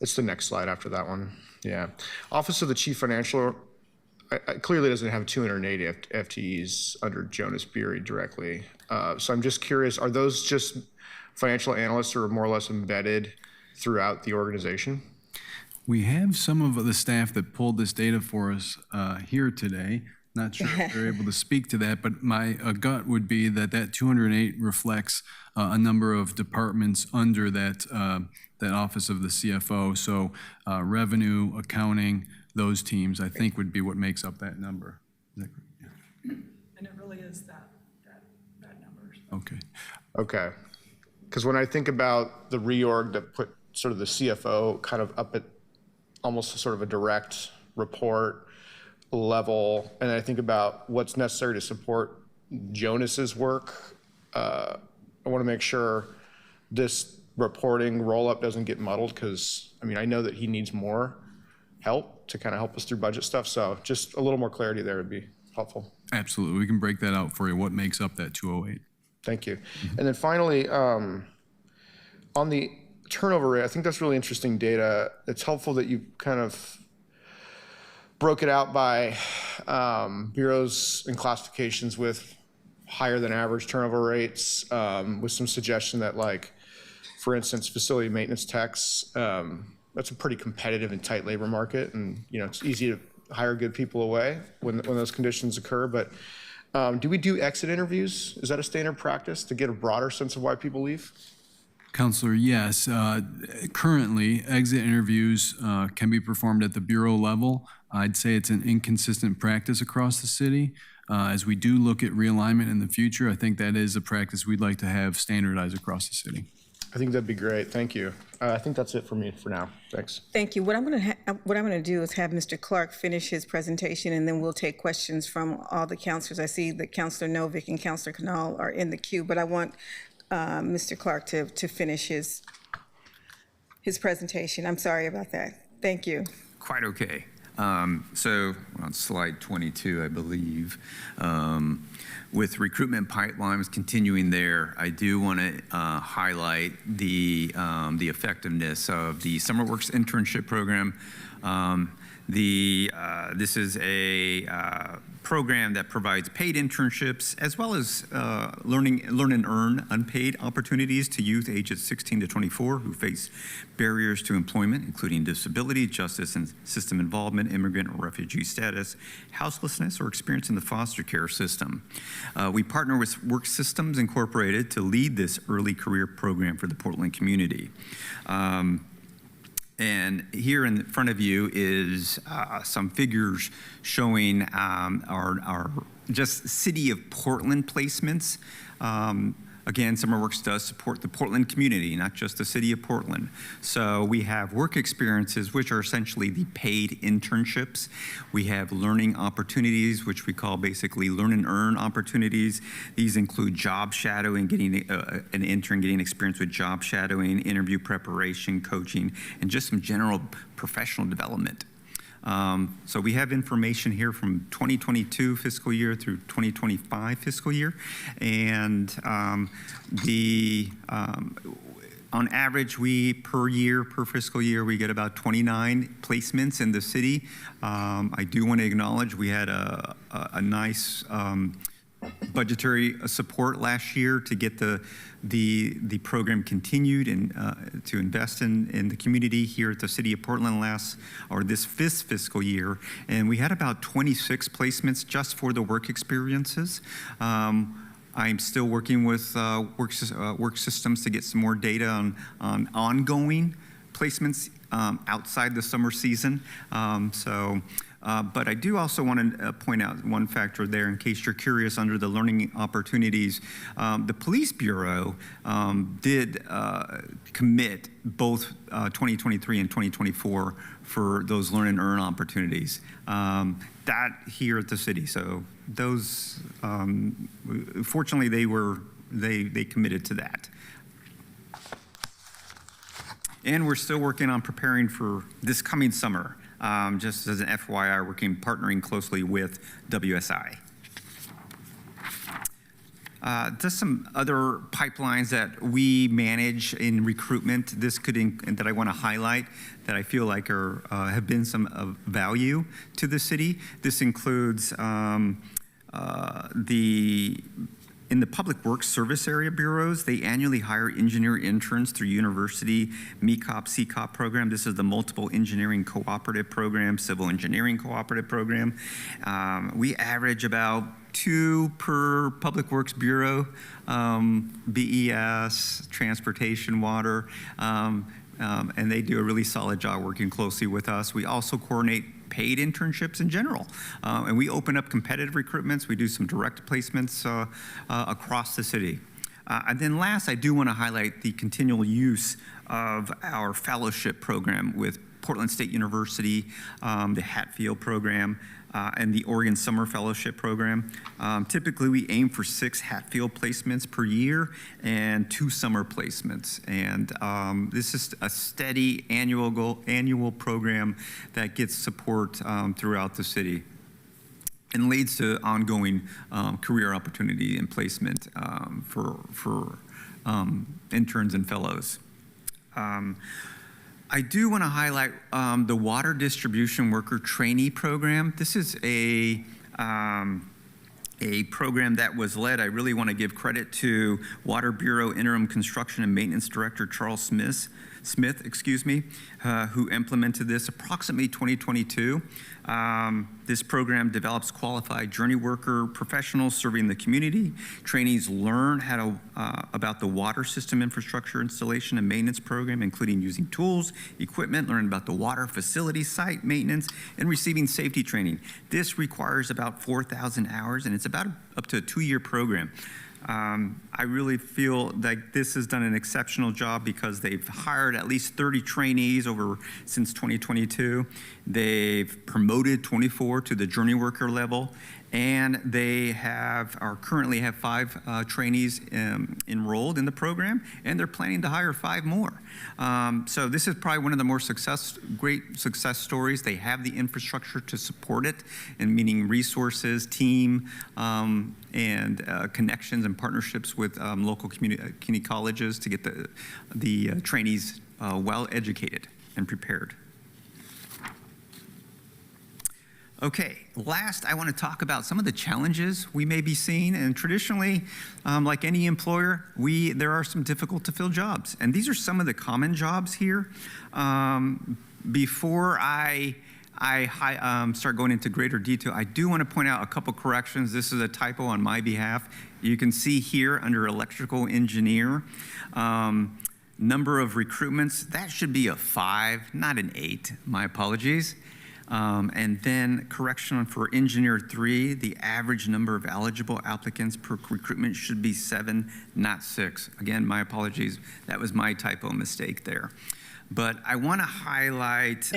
it's the next slide after that one. Yeah. Office of the Chief Financial clearly doesn't have 280 FTEs under Jonas Beery directly. So I'm just curious, are those just financial analysts who are more or less embedded throughout the organization? We have some of the staff that pulled this data for us here today. Not sure if they're able to speak to that, but my gut would be that 208 reflects a number of departments under that office of the CFO. So revenue, accounting, those teams, I think, would be what makes up that number. Is that correct? Yeah. And it really is that number. Okay. Okay. Because when I think about the reorg that put sort of the CFO kind of up at almost sort of a direct report level, and I think about what's necessary to support Jonas's work, I want to make sure this reporting roll-up doesn't get muddled, because, I mean, I know that he needs more help to kind of help us through budget stuff, so just a little more clarity there would be helpful. Absolutely. We can break that out for you, what makes up that 208. Thank you. And then finally, on the turnover rate, I think that's really interesting data. It's helpful that you kind of broke it out by bureaus and classifications with higher than average turnover rates, with some suggestion that, like, for instance, facility maintenance techs, that's a pretty competitive and tight labor market, and it's easy to hire good people away when those conditions occur. But do we do exit interviews? Is that a standard practice to get a broader sense of why people leave? Counselor, yes. Currently, exit interviews can be performed at the bureau level. I'd say it's an inconsistent practice across the city. As we do look at realignment in the future, I think that is a practice we'd like to have standardized across the city. I think that'd be great. Thank you. I think that's it for me for now. Thanks. Thank you. What I'm going to do is have Mr. Clark finish his presentation, and then we'll take questions from all the counselors. I see that Counselor Novick and Counselor Canal are in the queue, but I want Mr. Clark to finish his presentation. I'm sorry about that. Thank you. Quite okay. So on slide 22, I believe, with recruitment pipelines continuing there, I do want to highlight the effectiveness of the Summer Works internship program. This is a program that provides paid internships as well as learn and earn unpaid opportunities to youth ages 16 to 24 who face barriers to employment, including disability, justice and system involvement, immigrant or refugee status, houselessness, or experience in the foster care system. We partner with Work Systems Incorporated to lead this early career program for the Portland community. And here in front of you is some figures showing our just City of Portland placements. Again, SummerWorks does support the Portland community, not just the City of Portland. So we have work experiences, which are essentially the paid internships. We have learning opportunities, which we call basically learn and earn opportunities. These include job shadowing, getting an intern getting experience with job shadowing, interview preparation, coaching, and just some general professional development. So we have information here from 2022 fiscal year through 2025 fiscal year, and on average, per fiscal year, we get about 29 placements in the city. I do want to acknowledge we had a nice budgetary support last year to get the program continued and to invest in the community here at the City of Portland this fiscal year, and we had about 26 placements just for the work experiences. I'm still working with Work Systems to get some more data on ongoing placements outside the summer season. But I do also want to point out one factor there in case you're curious under the learning opportunities. The Police Bureau did commit both 2023 and 2024 for those learn and earn opportunities. That here at the city. So those, fortunately, they committed to that. And we're still working on preparing for this coming summer. Just as an FYI, partnering closely with WSI. Just some other pipelines that we manage in recruitment. This could that I want to highlight that I feel like are have been some of value to the city. This includes in the Public Works Service Area Bureaus, they annually hire engineer interns through university MECOP, CCOP program. This is the Multiple Engineering Cooperative Program, Civil Engineering Cooperative Program. We average about 2 per Public Works Bureau, BES, Transportation, Water, and they do a really solid job working closely with us. We also coordinate paid internships in general. And we open up competitive recruitments. We do some direct placements across the city. And then last, I do want to highlight the continual use of our fellowship program with Portland State University, the Hatfield program, and the Oregon Summer Fellowship Program. Typically, we aim for 6 Hatfield placements per year and 2 summer placements. And this is a steady annual program that gets support throughout the city and leads to ongoing career opportunity and placement for interns and fellows. I do want to highlight the Water Distribution Worker Trainee Program. This is a program that was led, I really want to give credit to Water Bureau Interim Construction and Maintenance Director Charles Smith, who implemented this approximately 2022. This program develops qualified journey worker professionals serving the community. Trainees learn about the water system infrastructure installation and maintenance program, including using tools, equipment, learning about the water facility site maintenance, and receiving safety training. This requires about 4,000 hours, and it's about up to a 2-year program. I really feel like this has done an exceptional job because they've hired at least 30 trainees since 2022. They've promoted 24 to the journey worker level, and they currently have 5 trainees enrolled in the program, and they're planning to hire 5 more. So this is probably one of the more great success stories. They have the infrastructure to support it, and meaning resources, team, and connections and partnerships with local community colleges to get the trainees well educated and prepared. Okay, last, I want to talk about some of the challenges we may be seeing. And traditionally, like any employer, there are some difficult to fill jobs. And these are some of the common jobs here. Before I start going into greater detail, I do want to point out a couple corrections. This is a typo on my behalf. You can see here under electrical engineer, number of recruitments, that should be a 5, not an 8. My apologies. And then correction for engineer 3, the average number of eligible applicants per recruitment should be 7, not 6. Again, my apologies. That was my typo mistake there. But I want to highlight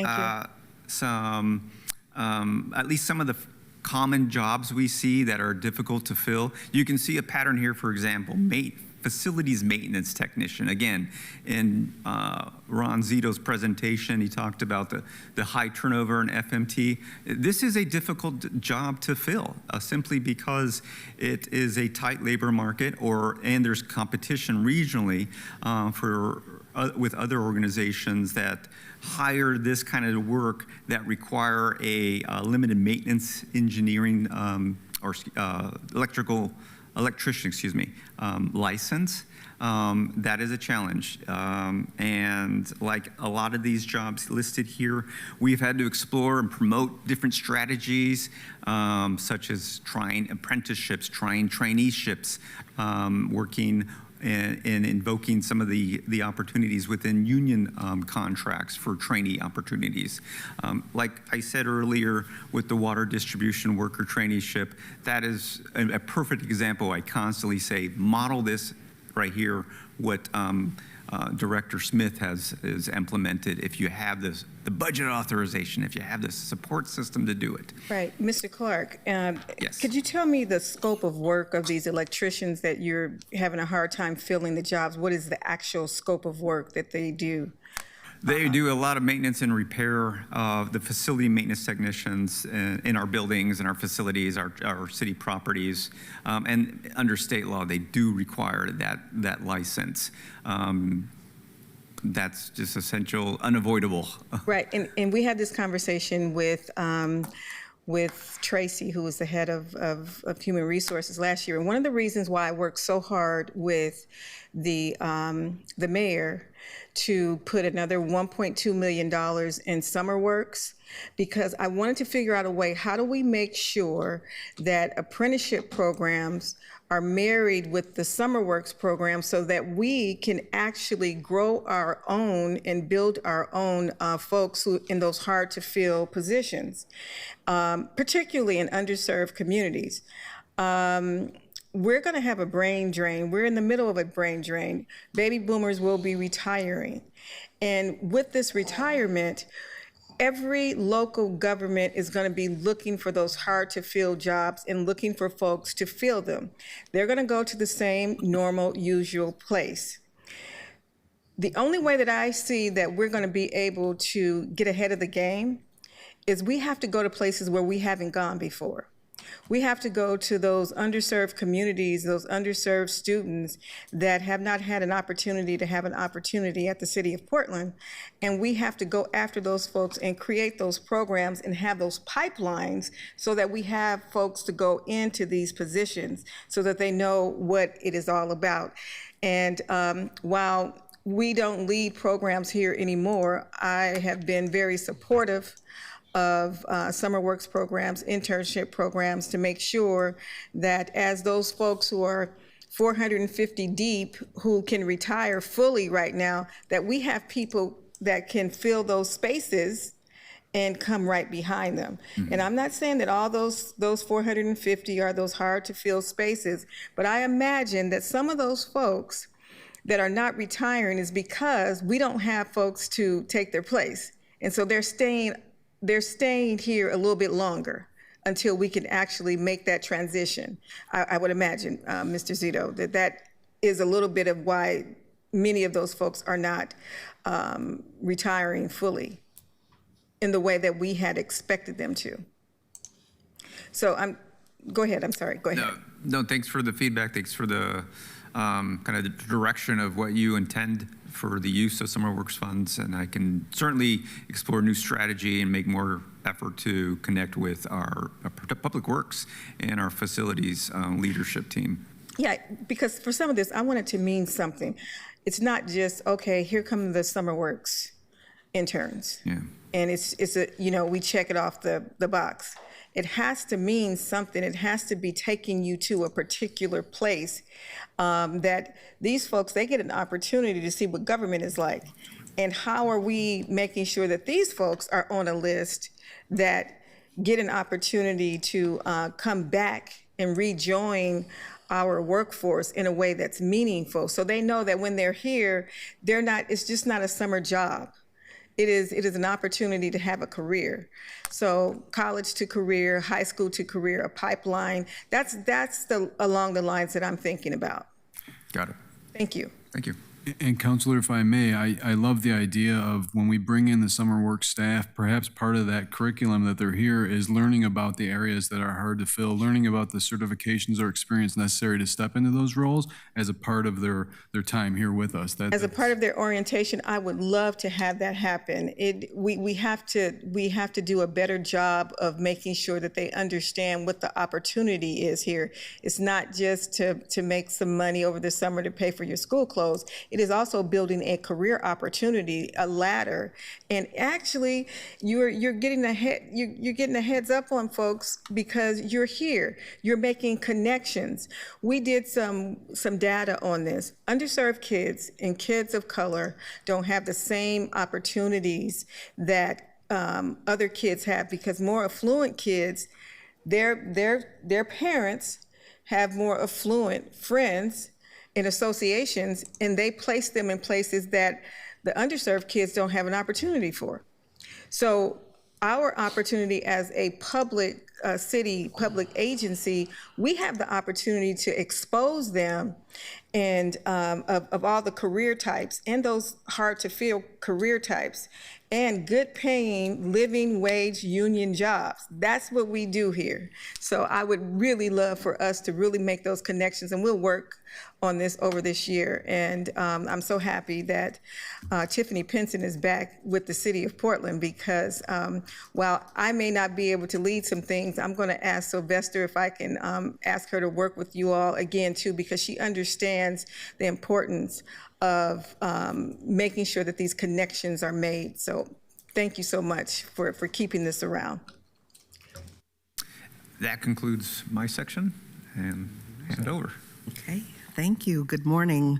some, at least some of the common jobs we see that are difficult to fill. You can see a pattern here, for example, facilities maintenance technician. Again, in Ron Zito's presentation, he talked about the high turnover in FMT. This is a difficult job to fill, simply because it is a tight labor market, and there's competition regionally with other organizations that hire this kind of work that require a limited maintenance engineering or electrician, license. That is a challenge. And like a lot of these jobs listed here, we've had to explore and promote different strategies, such as trying apprenticeships, trying traineeships, working and invoking some of the opportunities within union contracts for trainee opportunities. Like I said earlier with the water distribution worker traineeship, that is a perfect example. I constantly say, model this right here, what Director Smith has implemented. If you have the budget authorization, if you have the support system to do it. Right. Mr. Clark, Yes. Could you tell me the scope of work of these electricians that you're having a hard time filling the jobs? What is the actual scope of work that they do? They do a lot of maintenance and repair. The facility maintenance technicians in our buildings and our facilities, our city properties, and under state law, they do require that license. That's just essential, unavoidable. Right, and we had this conversation with Tracy, who was the head of Human Resources last year. And one of the reasons why I worked so hard with the mayor to put another $1.2 million in summer works, because I wanted to figure out a way, how do we make sure that apprenticeship programs are married with the summer works program so that we can actually grow our own and build our own folks who in those hard to fill positions, particularly in underserved communities. We're going to have a brain drain. We're in the middle of a brain drain. Baby boomers will be retiring. And with this retirement, every local government is going to be looking for those hard to fill jobs and looking for folks to fill them. They're going to go to the same normal, usual place. The only way that I see that we're going to be able to get ahead of the game is we have to go to places where we haven't gone before. We have to go to those underserved communities, those underserved students that have not had an opportunity to have an opportunity at the City of Portland. And we have to go after those folks and create those programs and have those pipelines so that we have folks to go into these positions so that they know what it is all about. And while we don't lead programs here anymore, I have been very supportive of summer works programs, internship programs, to make sure that as those folks who are 450 deep who can retire fully right now, that we have people that can fill those spaces and come right behind them. Mm-hmm. And I'm not saying that all those 450 are those hard to fill spaces, but I imagine that some of those folks that are not retiring is because we don't have folks to take their place. And so they're staying here a little bit longer until we can actually make that transition. I would imagine, Mr. Zito, that is a little bit of why many of those folks are not retiring fully in the way that we had expected them to. So go ahead, I'm sorry, go ahead. No, thanks for the feedback. Thanks for the kind of the direction of what you intend for the use of summer works funds, and I can certainly explore new strategy and make more effort to connect with our public works and our facilities leadership team. Yeah, because for some of this, I want it to mean something. It's not just, okay, here come the summer works interns. Yeah. And it's a, we check it off the box. It has to mean something. It has to be taking you to a particular place that these folks, they get an opportunity to see what government is like. And how are we making sure that these folks are on a list that get an opportunity to come back and rejoin our workforce in a way that's meaningful, so they know that when they're here, it's just not a summer job. It is an opportunity to have a career. So college to career, high school to career, a pipeline, that's along the lines that I'm thinking about. Got it. Thank you. Thank you. And Councilor, if I may, I love the idea of when we bring in the summer work staff, perhaps part of that curriculum that they're here is learning about the areas that are hard to fill, learning about the certifications or experience necessary to step into those roles as a part of their time here with us. As a part of their orientation, I would love to have that happen. We have to do a better job of making sure that they understand what the opportunity is here. It's not just to make some money over the summer to pay for your school clothes. It is also building a career opportunity, a ladder, and actually, you're getting a heads up on folks because you're here. You're making connections. We did some data on this. Underserved kids and kids of color don't have the same opportunities that other kids have, because more affluent kids, their parents have more affluent friends in associations, and they place them in places that the underserved kids don't have an opportunity for. So our opportunity as a public city, public agency, we have the opportunity to expose them and of all the career types and those hard to fill career types, and good paying living wage union jobs. That's what we do here. So I would really love for us to really make those connections, and we'll work on this over this year. And I'm so happy that Tiffany Pinson is back with the city of Portland, because while I may not be able to lead some things, I'm going to ask Sylvester if I can ask her to work with you all again too, because she understands the importance of making sure that these connections are made. So thank you so much for keeping this around. That concludes my section, and hand it over. Okay, thank you. Good morning.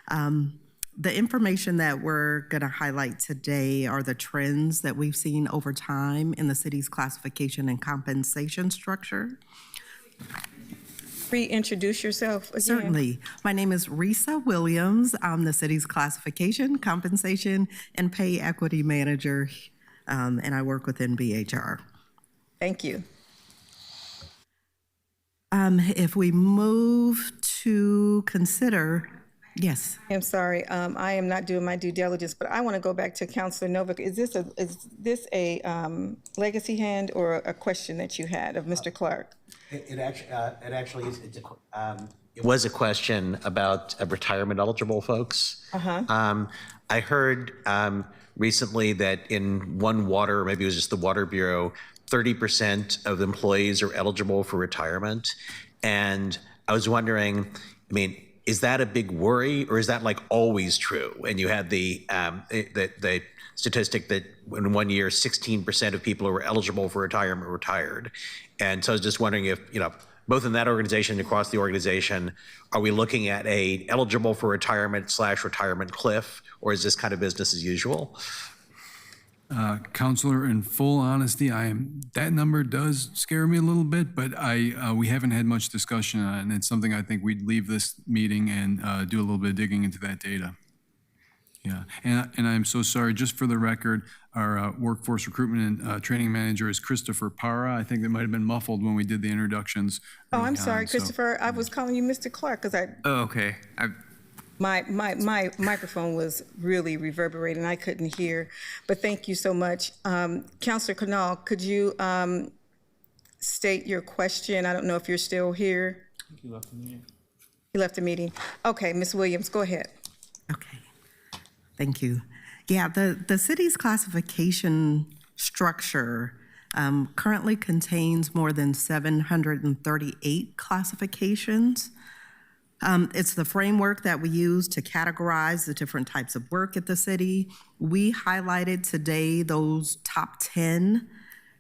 The information that we're going to highlight today are the trends that we've seen over time in the city's classification and compensation structure. Reintroduce yourself again. Certainly. My name is Risa Williams. I'm the city's classification, compensation, and pay equity manager, and I work within BHR. Thank you. If we move to consider, yes. I'm sorry, I am not doing my due diligence, but I want to go back to Councilor Novick. Is this a legacy hand or a question that you had of Mr. Clark? It actually is. It was a question about retirement eligible folks. I heard recently that in one water, or maybe it was just the Water Bureau, 30% of employees are eligible for retirement. And I was wondering, I mean, is that a big worry, or is that like always true? And you had the statistic that in 1 year, 16% of people who were eligible for retirement retired. And so I was just wondering if, both in that organization and across the organization, are we looking at a eligible for retirement / retirement cliff, or is this kind of business as usual? Counselor, in full honesty, that number does scare me a little bit, but we haven't had much discussion on it, and it's something I think we'd leave this meeting and do a little bit of digging into that data. Yeah, and I'm so sorry, just for the record, our workforce recruitment and training manager is Christopher Parra. I think that might have been muffled when we did the introductions. Oh, I'm sorry, Christopher. I was calling you Mr. Clark because Oh, okay. my microphone was really reverberating. I couldn't hear, but thank you so much. Councilor Canal, could you state your question? I don't know if you're still here. He left the meeting. He left the meeting. Okay, Ms. Williams, go ahead. Okay, thank you. Yeah, the city's classification structure currently contains more than 738 classifications. It's the framework that we use to categorize the different types of work at the city. We highlighted today those top 10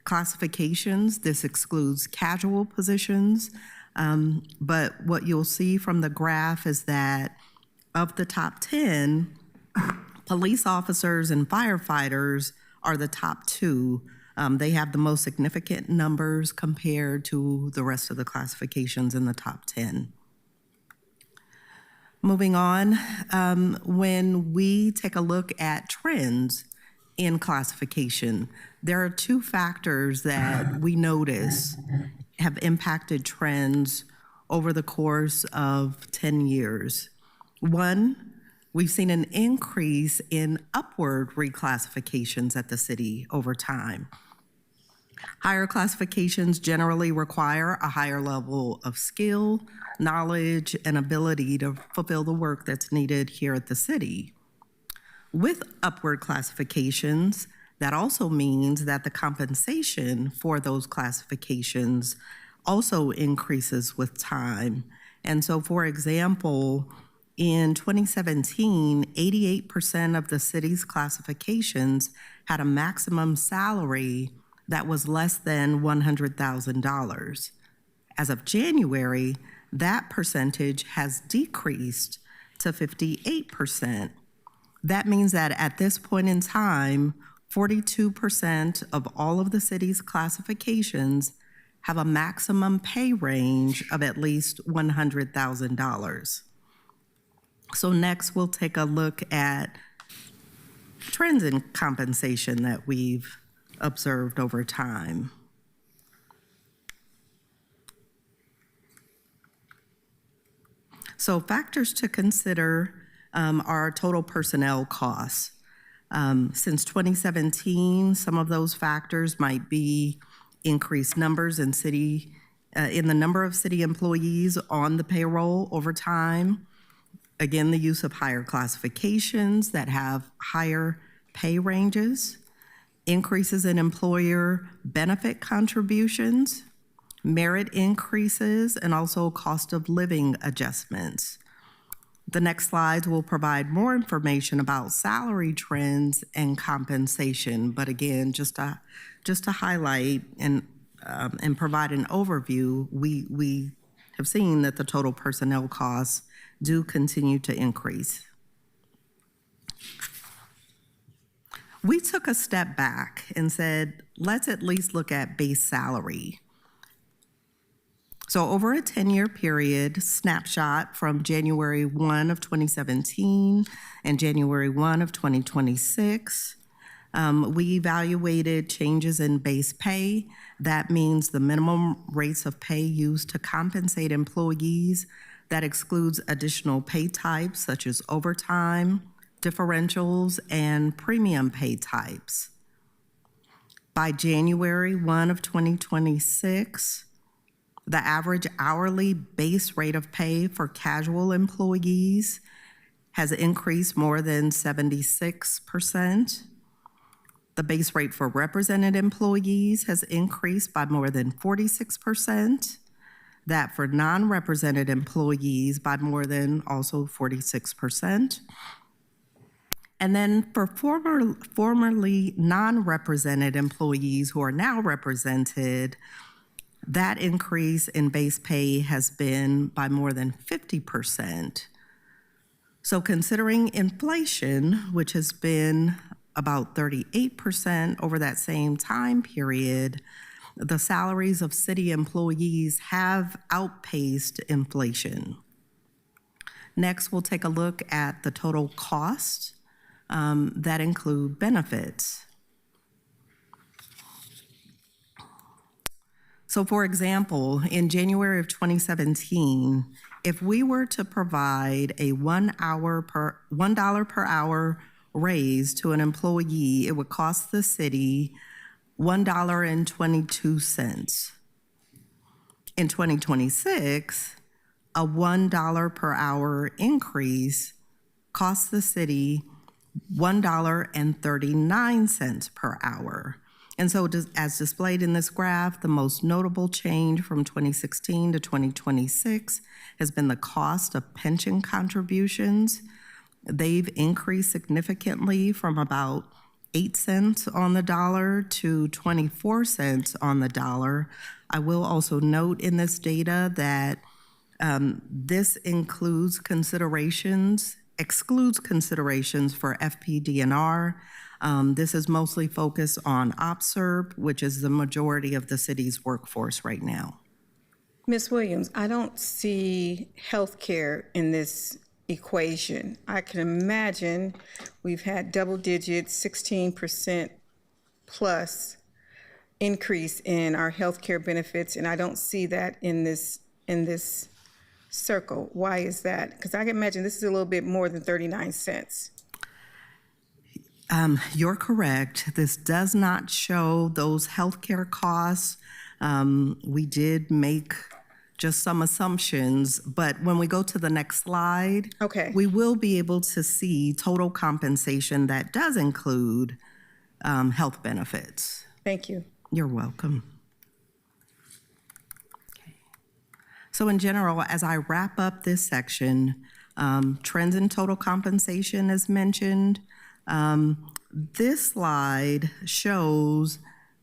classifications. This excludes casual positions. But what you'll see from the graph is that of the top 10, police officers and firefighters are the top 2. They have the most significant numbers compared to the rest of the classifications in the top 10. Moving on, when we take a look at trends in classification, there are 2 factors that we notice have impacted trends over the course of 10 years. One, we've seen an increase in upward reclassifications at the city over time. Higher classifications generally require a higher level of skill, knowledge, and ability to fulfill the work that's needed here at the city. With upward classifications, that also means that the compensation for those classifications also increases with time. And so, for example, in 2017, 88% of the city's classifications had a maximum salary that was less than $100,000. As of January, that percentage has decreased to 58%. That means that at this point in time, 42% of all of the city's classifications have a maximum pay range of at least $100,000. So next, we'll take a look at trends in compensation that we've observed over time. So factors to consider are total personnel costs. Since 2017, some of those factors might be increased numbers in the number of city employees on the payroll over time. Again, the use of higher classifications that have higher pay ranges, increases in employer benefit contributions, merit increases, and also cost of living adjustments. The next slides will provide more information about salary trends and compensation. But again, just to highlight and provide an overview, we have seen that the total personnel costs do continue to increase. We took a step back and said, let's at least look at base salary. So over a 10-year period, snapshot from January 1 of 2017 and January 1 of 2026, we evaluated changes in base pay. That means the minimum rates of pay used to compensate employees. That excludes additional pay types such as overtime, differentials, and premium pay types. By January 1 of 2026, the average hourly base rate of pay for casual employees has increased more than 76%. The base rate for represented employees has increased by more than 46%. That for non-represented employees by more than also 46%. And then for formerly non-represented employees who are now represented, that increase in base pay has been by more than 50%. So considering inflation, which has been about 38% over that same time period, the salaries of city employees have outpaced inflation. Next, we'll take a look at the total cost that include benefits. So for example, in January of 2017, if we were to provide a $1 per hour raise to an employee, it would cost the city $1.22. In 2026, a $1 per hour increase costs the city $1.39 per hour. And so as displayed in this graph, the most notable change from 2016 to 2026 has been the cost of pension contributions. They've increased significantly from about 8 cents on the dollar to 24 cents on the dollar. I will also note in this data that this excludes considerations for FPDNR. This is mostly focused on OPSERP, which is the majority of the city's workforce right now. Ms. Williams, I don't see healthcare in this equation. I can imagine we've had double digits, 16% plus increase in our healthcare benefits, and I don't see that in this circle. Why is that? Because I can imagine this is a little bit more than 39 cents. You're correct. This does not show those healthcare costs. We did make just some assumptions, but when we go to the next slide, we will be able to see total compensation that does include health benefits. Thank you. You're welcome. Okay. So in general, as I wrap up this section, trends in total compensation as mentioned. This slide shows,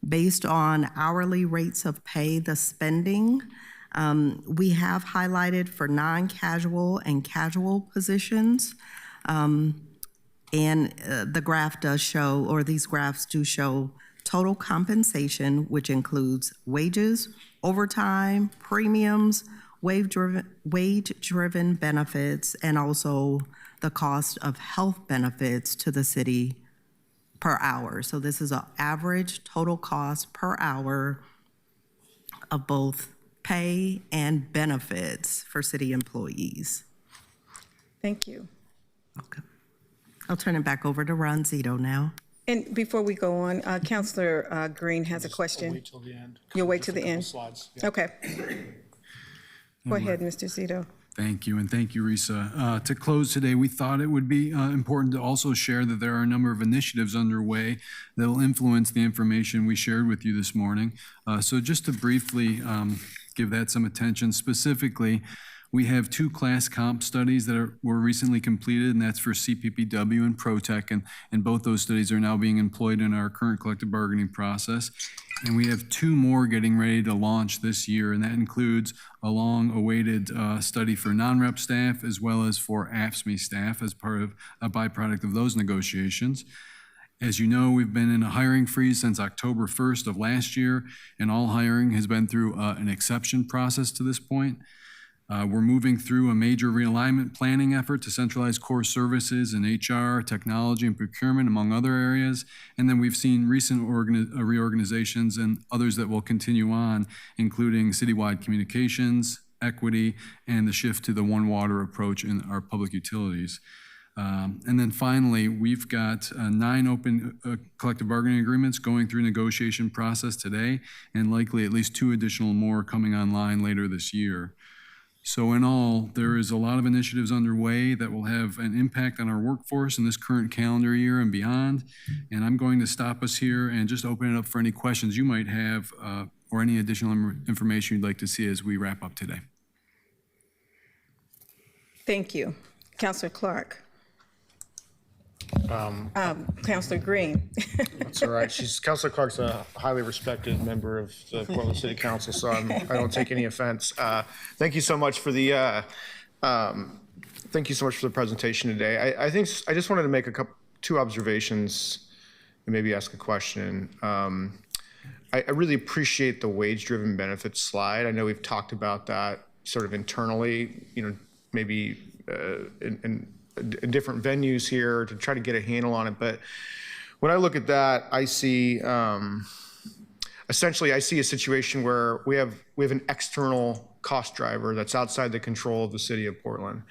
based on hourly rates of pay, the spending. We have highlighted for non-casual and casual positions. And the graph does show, or these graphs do show, total compensation, which includes wages, overtime, premiums, wage-driven benefits, and also the cost of health benefits to the city per hour. So this is an average total cost per hour of both pay and benefits for city employees. Thank you. I'll turn it back over to Ron Zito now. And before we go on, Counselor Green has a question. Wait till the end. You'll wait till the end? Slides. Yeah. Okay. Go ahead, Mr. Zito. Thank you, and thank you, Risa. To close today, we thought it would be important to also share that there are a number of initiatives underway that will influence the information we shared with you this morning. So just to briefly give that some attention, specifically, we have 2 class comp studies that were recently completed, and that's for CPPW and ProTech, and both those studies are now being employed in our current collective bargaining process. And we have 2 more getting ready to launch this year, and that includes a long-awaited study for non-rep staff as well as for AFSCME staff as part of a byproduct of those negotiations. As you know, we've been in a hiring freeze since October 1st of last year, and all hiring has been through an exception process to this point. We're moving through a major realignment planning effort to centralize core services in HR, technology, and procurement, among other areas. And then we've seen recent reorganizations and others that will continue on, including citywide communications, equity, and the shift to the One Water approach in our public utilities. And then finally, we've got 9 open collective bargaining agreements going through negotiation process today, and likely at least 2 additional more coming online later this year. So in all, there is a lot of initiatives underway that will have an impact on our workforce in this current calendar year and beyond. And I'm going to stop us here and just open it up for any questions you might have or any additional information you'd like to see as we wrap up today. Thank you. Counselor Clark. Counselor Green. That's all right. Counselor Clark's a highly respected member of the Portland City Council, so I don't take any offense. Thank you so much for the presentation today. I just wanted to make 2 observations and maybe ask a question. I really appreciate the wage-driven benefits slide. I know we've talked about that sort of internally, maybe in different venues here to try to get a handle on it. But when I look at that, I see essentially I see a situation where we have an external cost driver that's outside the control of the city of Portland.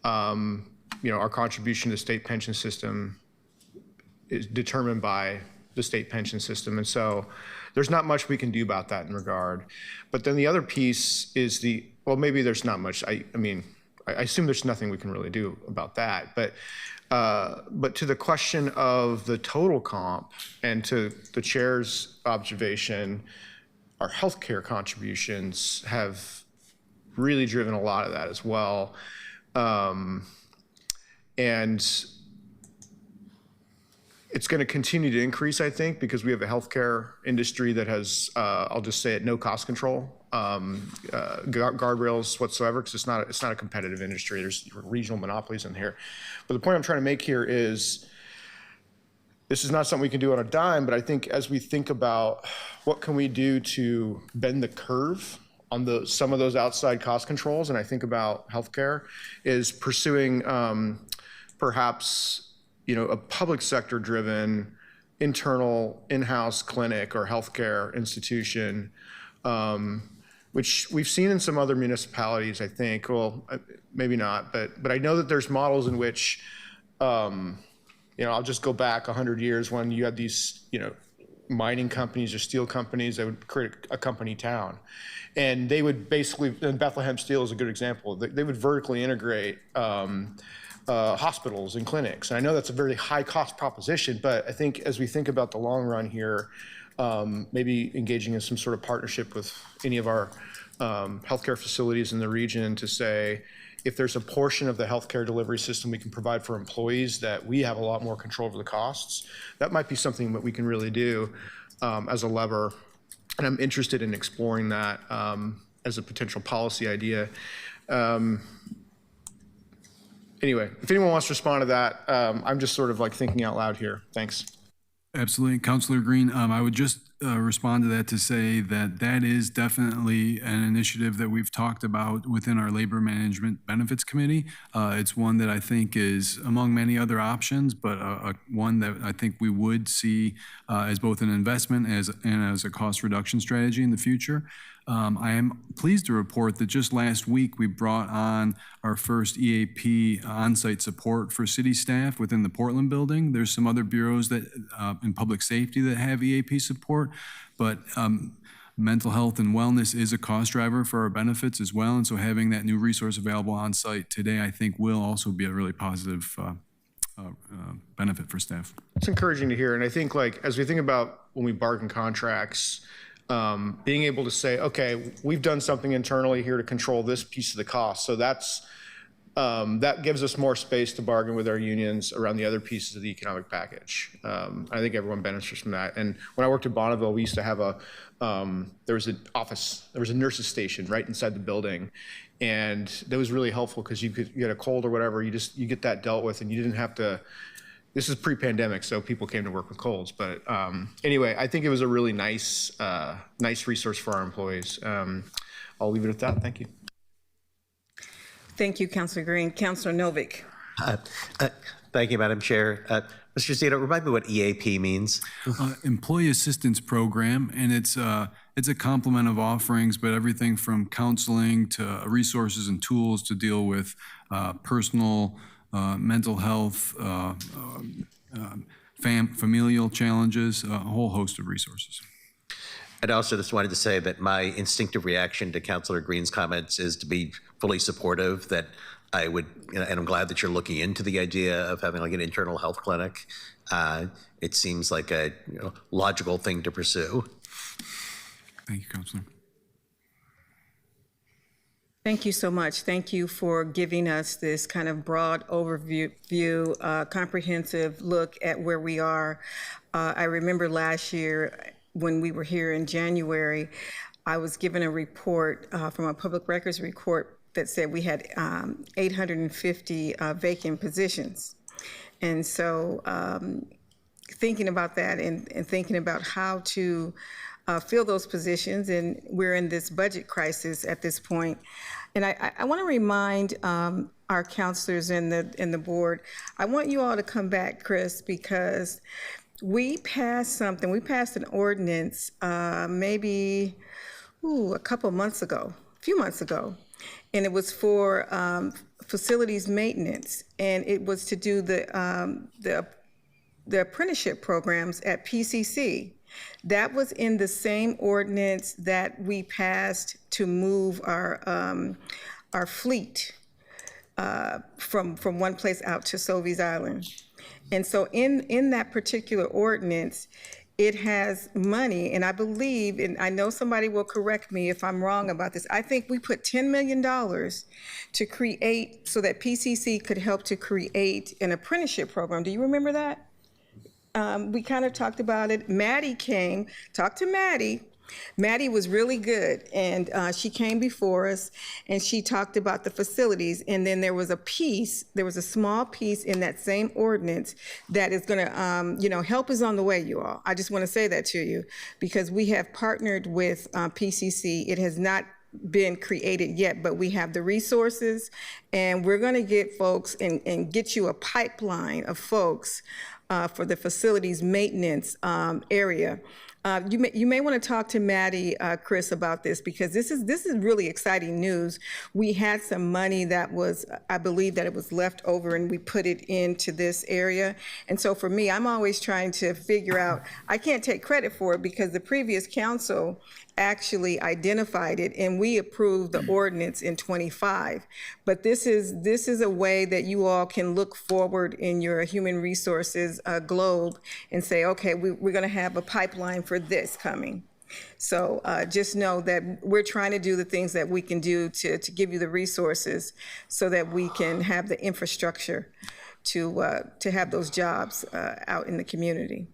Our contribution to the state pension system is determined by the state pension system, and so there's not much we can do about that in regard. But then the other piece is maybe there's not much. I assume there's nothing we can really do about that. But to the question of the total comp and to the chair's observation, our healthcare contributions have really driven a lot of that as well. And it's going to continue to increase, I think, because we have a healthcare industry that has, I'll just say it, no cost control. Guardrails whatsoever, because it's not a competitive industry. There's regional monopolies in here. But the point I'm trying to make here is this is not something we can do on a dime, but I think as we think about what can we do to bend the curve on some of those outside cost controls, and I think about healthcare, is pursuing perhaps a public sector driven internal in-house clinic or healthcare institution, which we've seen in some other municipalities, I think. Well, maybe not, but I know that there's models in which, I'll just go back 100 years when you had these, mining companies or steel companies that would create a company town. And they would basically, and Bethlehem Steel is a good example, they would vertically integrate hospitals and clinics. And I know that's a very high cost proposition, but I think as we think about the long run here, maybe engaging in some sort of partnership with any of our healthcare facilities in the region to say, if there's a portion of the healthcare delivery system we can provide for employees that we have a lot more control over the costs, that might be something that we can really do as a lever. And I'm interested in exploring that as a potential policy idea. Anyway, if anyone wants to respond to that, I'm just sort of like thinking out loud here. Thanks. Absolutely. Councilor Green, I would just respond to that to say that that is definitely an initiative that we've talked about within our Labor Management Benefits Committee. It's one that I think is among many other options, but one that I think we would see as both an investment and as a cost reduction strategy in the future. I am pleased to report that just last week we brought on our first EAP on-site support for city staff within the Portland building. There's some other bureaus that in public safety that have EAP support, but mental health and wellness is a cost driver for our benefits as well. And so having that new resource available on site today, I think will also be a really positive benefit for staff. It's encouraging to hear. And I think as we think about when we bargain contracts, being able to say, okay, we've done something internally here to control this piece of the cost. So that gives us more space to bargain with our unions around the other pieces of the economic package. I think everyone benefits from that. And when I worked at Bonneville, we used to have there was an office, there was a nurse's station right inside the building. And that was really helpful because you had a cold or whatever, you get that dealt with and you didn't have to. This is pre-pandemic, so people came to work with colds. But anyway, I think it was a really nice resource for our employees. I'll leave it at that. Thank you. Thank you, Councilor Green. Councilor Novick. Thank you, Madam Chair. Mr. Zito, remind me what EAP means. Employee Assistance Program, and it's a complement of offerings, but everything from counseling to resources and tools to deal with personal mental health, familial challenges, a whole host of resources. And also just wanted to say that my instinctive reaction to Councilor Green's comments is to be fully supportive, that I would, and I'm glad that you're looking into the idea of having an internal health clinic. It seems like a logical thing to pursue. Thank you, Councilor. Thank you so much. Thank you for giving us this kind of broad overview, comprehensive look at where we are. I remember last year when we were here in January, I was given a report from a public records report that said we had 850 vacant positions. And so thinking about that and thinking about how to fill those positions, and we're in this budget crisis at this point. And I want to remind our counselors in the board, I want you all to come back, Chris, because we passed something. We passed an ordinance maybe a few months ago, and it was for facilities maintenance, and it was to do the apprenticeship programs at PCC. That was in the same ordinance that we passed to move our fleet from one place out to Sovies Island. And so in that particular ordinance, it has money, and I believe, and I know somebody will correct me if I'm wrong about this, I think we put $10 million to create, so that PCC could help to create an apprenticeship program. Do you remember that? We kind of talked about it. Maddie came, talked to Maddie. Maddie was really good, and she came before us, and she talked about the facilities, and then there was a small piece in that same ordinance that is going to, help is on the way, you all. I just want to say that to you, because we have partnered with PCC. It has not been created yet, but we have the resources, and we're going to get folks and get you a pipeline of folks for the facilities maintenance area. You may want to talk to Maddie, Chris, about this, because this is really exciting news. We had some money that was, I believe that it was left over, and we put it into this area. And so for me, I'm always trying to figure out, I can't take credit for it because the previous council actually identified it, and we approved the ordinance in 25. But this is a way that you all can look forward in your human resources globe and say, okay, we're going to have a pipeline for this coming. So just know that we're trying to do the things that we can do to give you the resources so that we can have the infrastructure to have those jobs out in the community.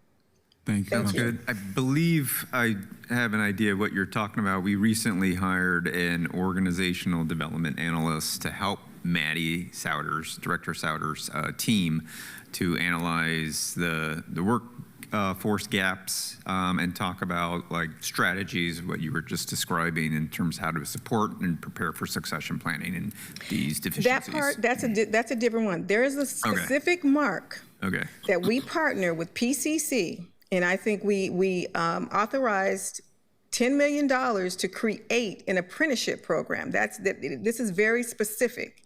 Thank you. Sounds good. I believe I have an idea of what you're talking about. We recently hired an organizational development analyst to help Maddie Souders, Director Souders' team, to analyze the work workforce gaps and talk about like strategies, what you were just describing in terms of how to support and prepare for succession planning and these deficiencies. That part, that's a different one. There is a specific mark that we partner with PCC, and I think we authorized $10 million to create an apprenticeship program. This is very specific,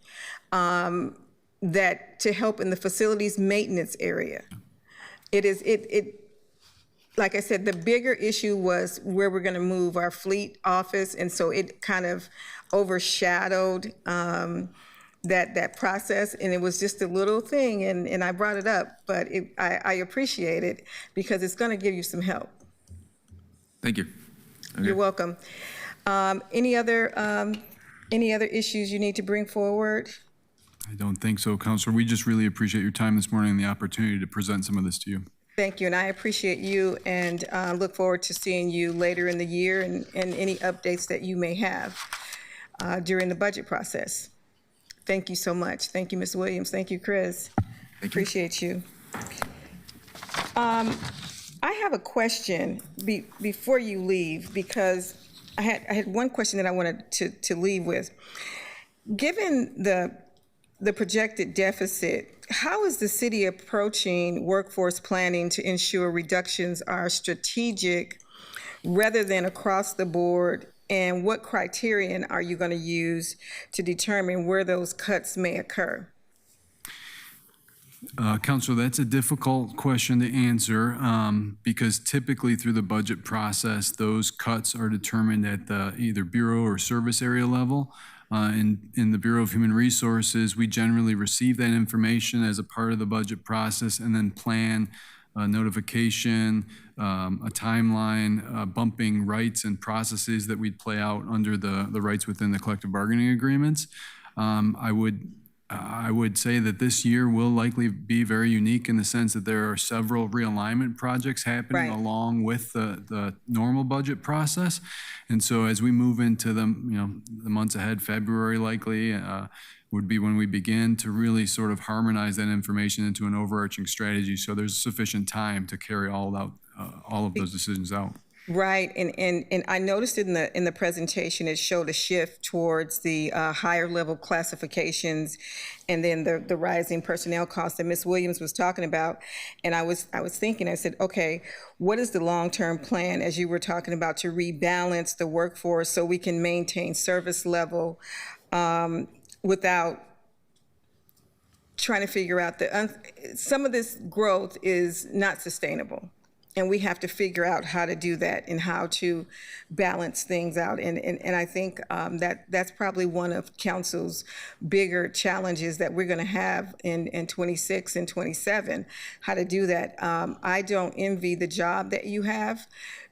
that to help in the facilities maintenance area. Like I said, the bigger issue was where we're going to move our fleet office, and so it kind of overshadowed that process, and it was just a little thing, and I brought it up, but I appreciate it because it's going to give you some help. Thank you. Okay. You're welcome. Any other issues you need to bring forward? I don't think so, Councilor. We just really appreciate your time this morning and the opportunity to present some of this to you. Thank you, and I appreciate you, and look forward to seeing you later in the year and any updates that you may have during the budget process. Thank you so much. Thank you, Ms. Williams. Thank you, Chris. Appreciate you. I have a question before you leave, because I had one question that I wanted to leave with. Given the projected deficit, how is the city approaching workforce planning to ensure reductions are strategic rather than across the board? And what criterion are you going to use to determine where those cuts may occur? Councilor, that's a difficult question to answer because typically through the budget process, those cuts are determined at the either bureau or service area level. In the Bureau of Human Resources, we generally receive that information as a part of the budget process and then plan a notification, a timeline, bumping rights and processes that we'd play out under the rights within the collective bargaining agreements. I would say that this year will likely be very unique in the sense that there are several realignment projects happening along with the normal budget process. And so as we move into the months ahead, February likely would be when we begin to really sort of harmonize that information into an overarching strategy. So there's sufficient time to carry all of those decisions out. Right, and I noticed in the presentation it showed a shift towards the higher level classifications, and then the rising personnel costs that Ms. Williams was talking about. And I was thinking, I said, okay, what is the long-term plan, as you were talking about, to rebalance the workforce so we can maintain service level without trying to figure out some of this growth is not sustainable. And we have to figure out how to do that and how to balance things out. And I think that's probably one of council's bigger challenges that we're going to have in 26 and 27, how to do that. I don't envy the job that you have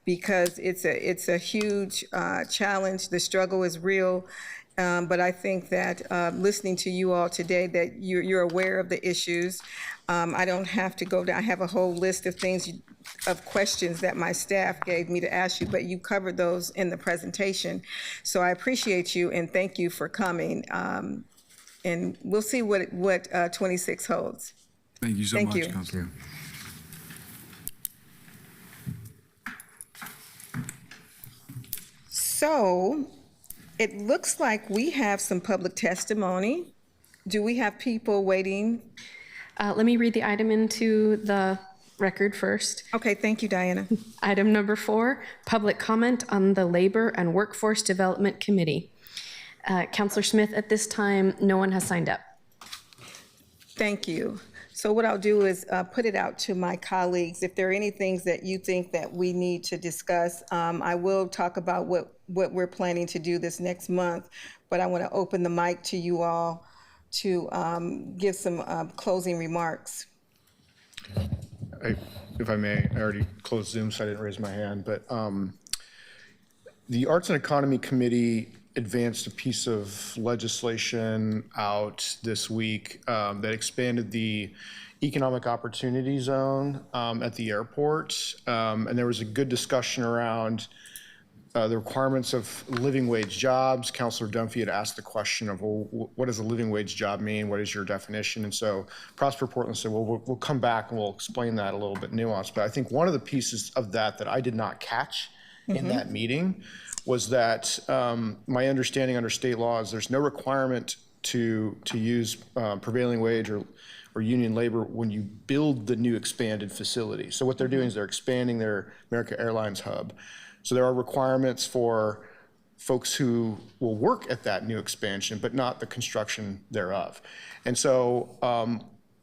because it's a huge challenge. The struggle is real. But I think that listening to you all today, that you're aware of the issues. I don't have to go down. I have a whole list of of questions that my staff gave me to ask you, but you covered those in the presentation. So I appreciate you and thank you for coming. And we'll see what 26 holds. Thank you so much, Councilor. So it looks like we have some public testimony. Do we have people waiting? Let me read the item into the record first. Okay, thank you, Diana. Item number 4, public comment on the Labor and Workforce Development Committee. Councilor Smith, at this time, no one has signed up. Thank you. So what I'll do is put it out to my colleagues. If there are any things that you think that we need to discuss, I will talk about what we're planning to do this next month, but I want to open the mic to you all to give some closing remarks. If I may, I already closed Zoom, so I didn't raise my hand, but the Arts and Economy Committee advanced a piece of legislation out this week that expanded the economic opportunity zone at the airport. And there was a good discussion around the requirements of living wage jobs. Councilor Dunphy had asked the question of, well, what does a living wage job mean? What is your definition? And so Prosper Portland said, well, we'll come back and we'll explain that a little bit nuanced. But I think one of the pieces of that I did not catch in that meeting was that my understanding under state law is there's no requirement to use prevailing wage or union labor when you build the new expanded facility. So what they're doing is they're expanding their America Airlines hub. So there are requirements for folks who will work at that new expansion, but not the construction thereof. And so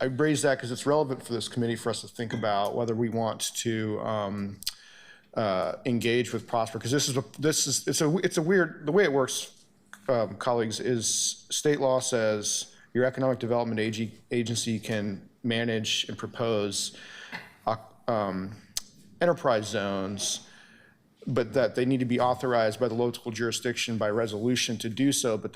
I raised that because it's relevant for this committee for us to think about whether we want to engage with Prosper, because it's a weird, the way it works, colleagues, is state law says your economic development agency can manage and propose enterprise zones, but that they need to be authorized by the local jurisdiction by resolution to do so. But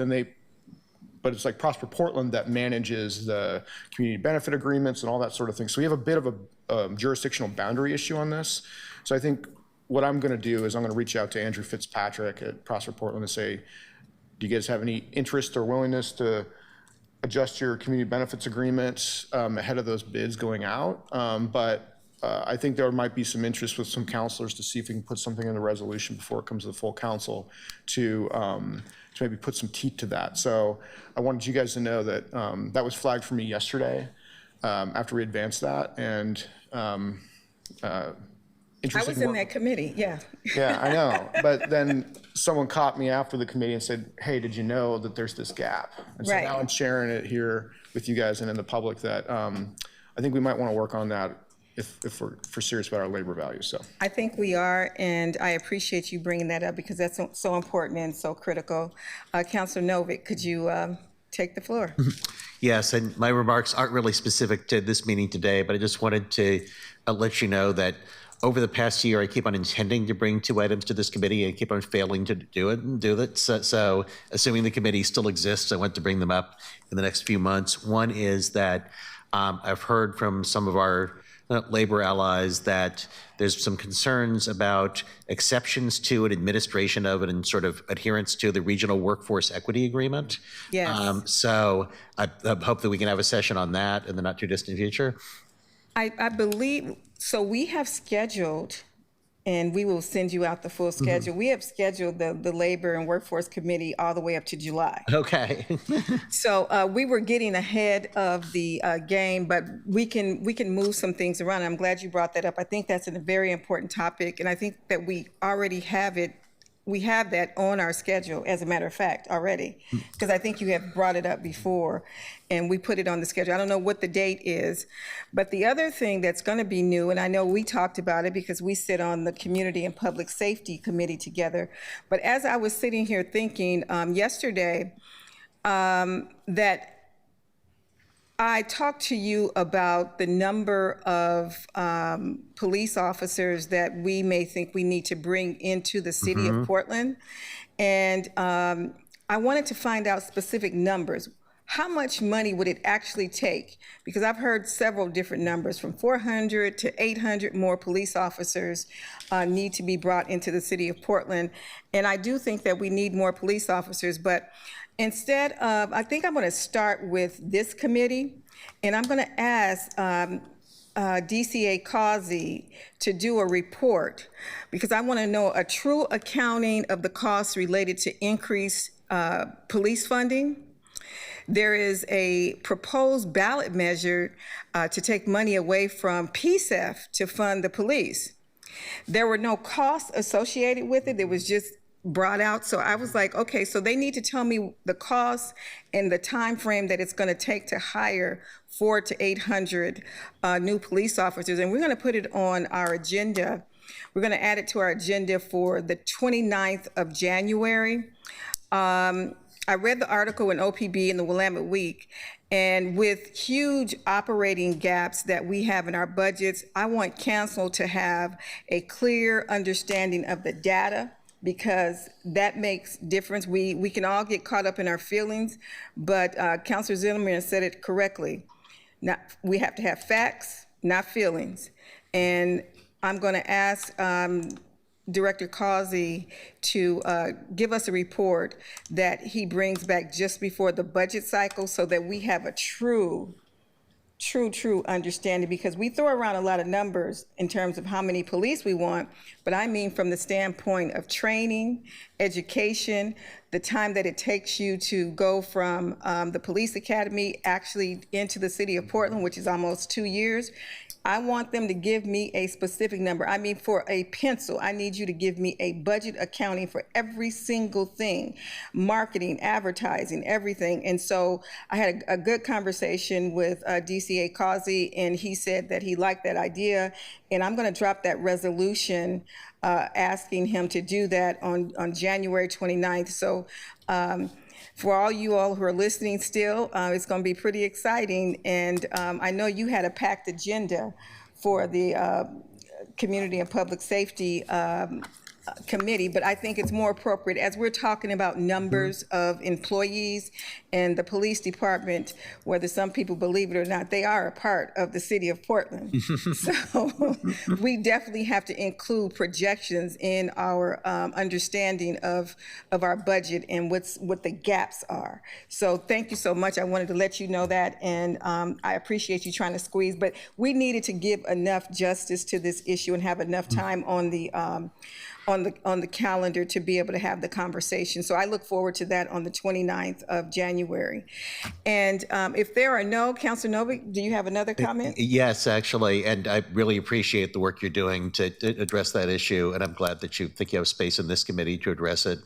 it's like Prosper Portland that manages the community benefit agreements and all that sort of thing. So we have a bit of a jurisdictional boundary issue on this. So I think what I'm going to do is I'm going to reach out to Andrew Fitzpatrick at Prosper Portland and say, do you guys have any interest or willingness to adjust your community benefits agreements ahead of those bids going out? But I think there might be some interest with some counselors to see if we can put something in the resolution before it comes to the full council to maybe put some teeth to that. So I wanted you guys to know that that was flagged for me yesterday after we advanced that. And I was in that committee, yeah. Yeah, I know. But then someone caught me after the committee and said, hey, did you know that there's this gap? And so now I'm sharing it here with you guys and in the public that I think we might want to work on that if we're serious about our labor values. So I think we are, and I appreciate you bringing that up because that's so important and so critical. Councilor Novick, could you take the floor? Yes, and my remarks aren't really specific to this meeting today, but I just wanted to let you know that over the past year, I keep on intending to bring 2 items to this committee and keep on failing to do it. So assuming the committee still exists, I want to bring them up in the next few months. One is that I've heard from some of our labor allies that there's some concerns about exceptions to an administration of it and sort of adherence to the regional workforce equity agreement. Yes. So I hope that we can have a session on that in the not too distant future. I believe, so we have scheduled, and we will send you out the full schedule. We have scheduled the Labor and Workforce Committee all the way up to July. Okay. So we were getting ahead of the game, but we can move some things around. I'm glad you brought that up. I think that's a very important topic, and I think that we already have it. We have that on our schedule, as a matter of fact, already, because I think you have brought it up before, and we put it on the schedule. I don't know what the date is, but the other thing that's going to be new, and I know we talked about it because we sit on the Community and Public Safety Committee together, but as I was sitting here thinking yesterday that I talked to you about the number of police officers that we may think we need to bring into the city of Portland. And I wanted to find out specific numbers. How much money would it actually take? Because I've heard several different numbers, from 400 to 800 more police officers need to be brought into the city of Portland. And I do think that we need more police officers, but instead of, I think I'm going to start with this committee, and I'm going to ask DCA Causey to do a report, because I want to know a true accounting of the costs related to increased police funding. There is a proposed ballot measure to take money away from PSEF to fund the police. There were no costs associated with it. It was just brought out. So I was like, okay, so they need to tell me the cost and the time frame that it's going to take to hire 400 to 800 new police officers. And we're going to put it on our agenda. We're going to add it to our agenda for the 29th of January. I read the article in OPB in the Willamette Week, and with huge operating gaps that we have in our budgets, I want council to have a clear understanding of the data, because that makes difference. We can all get caught up in our feelings, but Councilor Zimmerman said it correctly. Now, we have to have facts, not feelings. And I'm going to ask Director Causey to give us a report that he brings back just before the budget cycle so that we have a true understanding, because we throw around a lot of numbers in terms of how many police we want, but I mean from the standpoint of training, education, the time that it takes you to go from the police academy actually into the city of Portland, which is almost 2 years. I want them to give me a specific number. I mean, for a pencil, I need you to give me a budget accounting for every single thing, marketing, advertising, everything. And so I had a good conversation with DCA Causey, and he said that he liked that idea. And I'm going to drop that resolution asking him to do that on January 29th. So for all you all who are listening still, it's going to be pretty exciting. And I know you had a packed agenda for the Community and Public Safety Committee, but I think it's more appropriate as we're talking about numbers of employees and the police department, whether some people believe it or not, they are a part of the city of Portland. So we definitely have to include projections in our understanding of our budget and what the gaps are. So thank you so much. I wanted to let you know that, and I appreciate you trying to squeeze, but we needed to give enough justice to this issue and have enough time on the calendar to be able to have the conversation. So I look forward to that on the 29th of January. And if there are no, Councilor Novick, do you have another comment? Yes, actually, and I really appreciate the work you're doing to address that issue, and I'm glad that you think you have space in this committee to address it.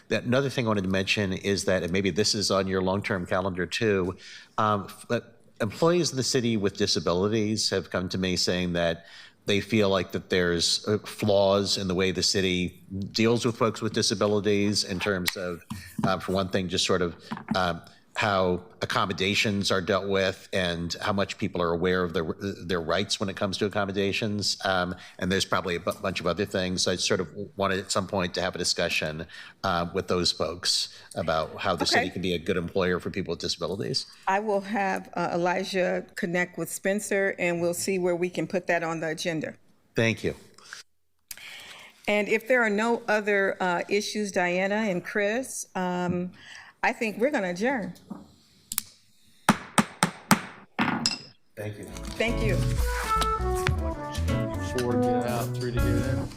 Another thing I wanted to mention is that, and maybe this is on your long-term calendar too, but employees in the city with disabilities have come to me saying that they feel like that there's flaws in the way the city deals with folks with disabilities in terms of, for one thing, just sort of how accommodations are dealt with and how much people are aware of their rights when it comes to accommodations. And there's probably a bunch of other things. I sort of wanted at some point to have a discussion with those folks about how the city can be a good employer for people with disabilities. I will have Elijah connect with Spencer, and we'll see where we can put that on the agenda. Thank you. And if there are no other issues, Diana and Chris, I think we're going to adjourn. Thank you. Thank you. 4 to get out, 3 to get in.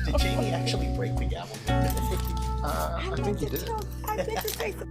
Did Jamie actually break the gavel? I think he did. I think he did.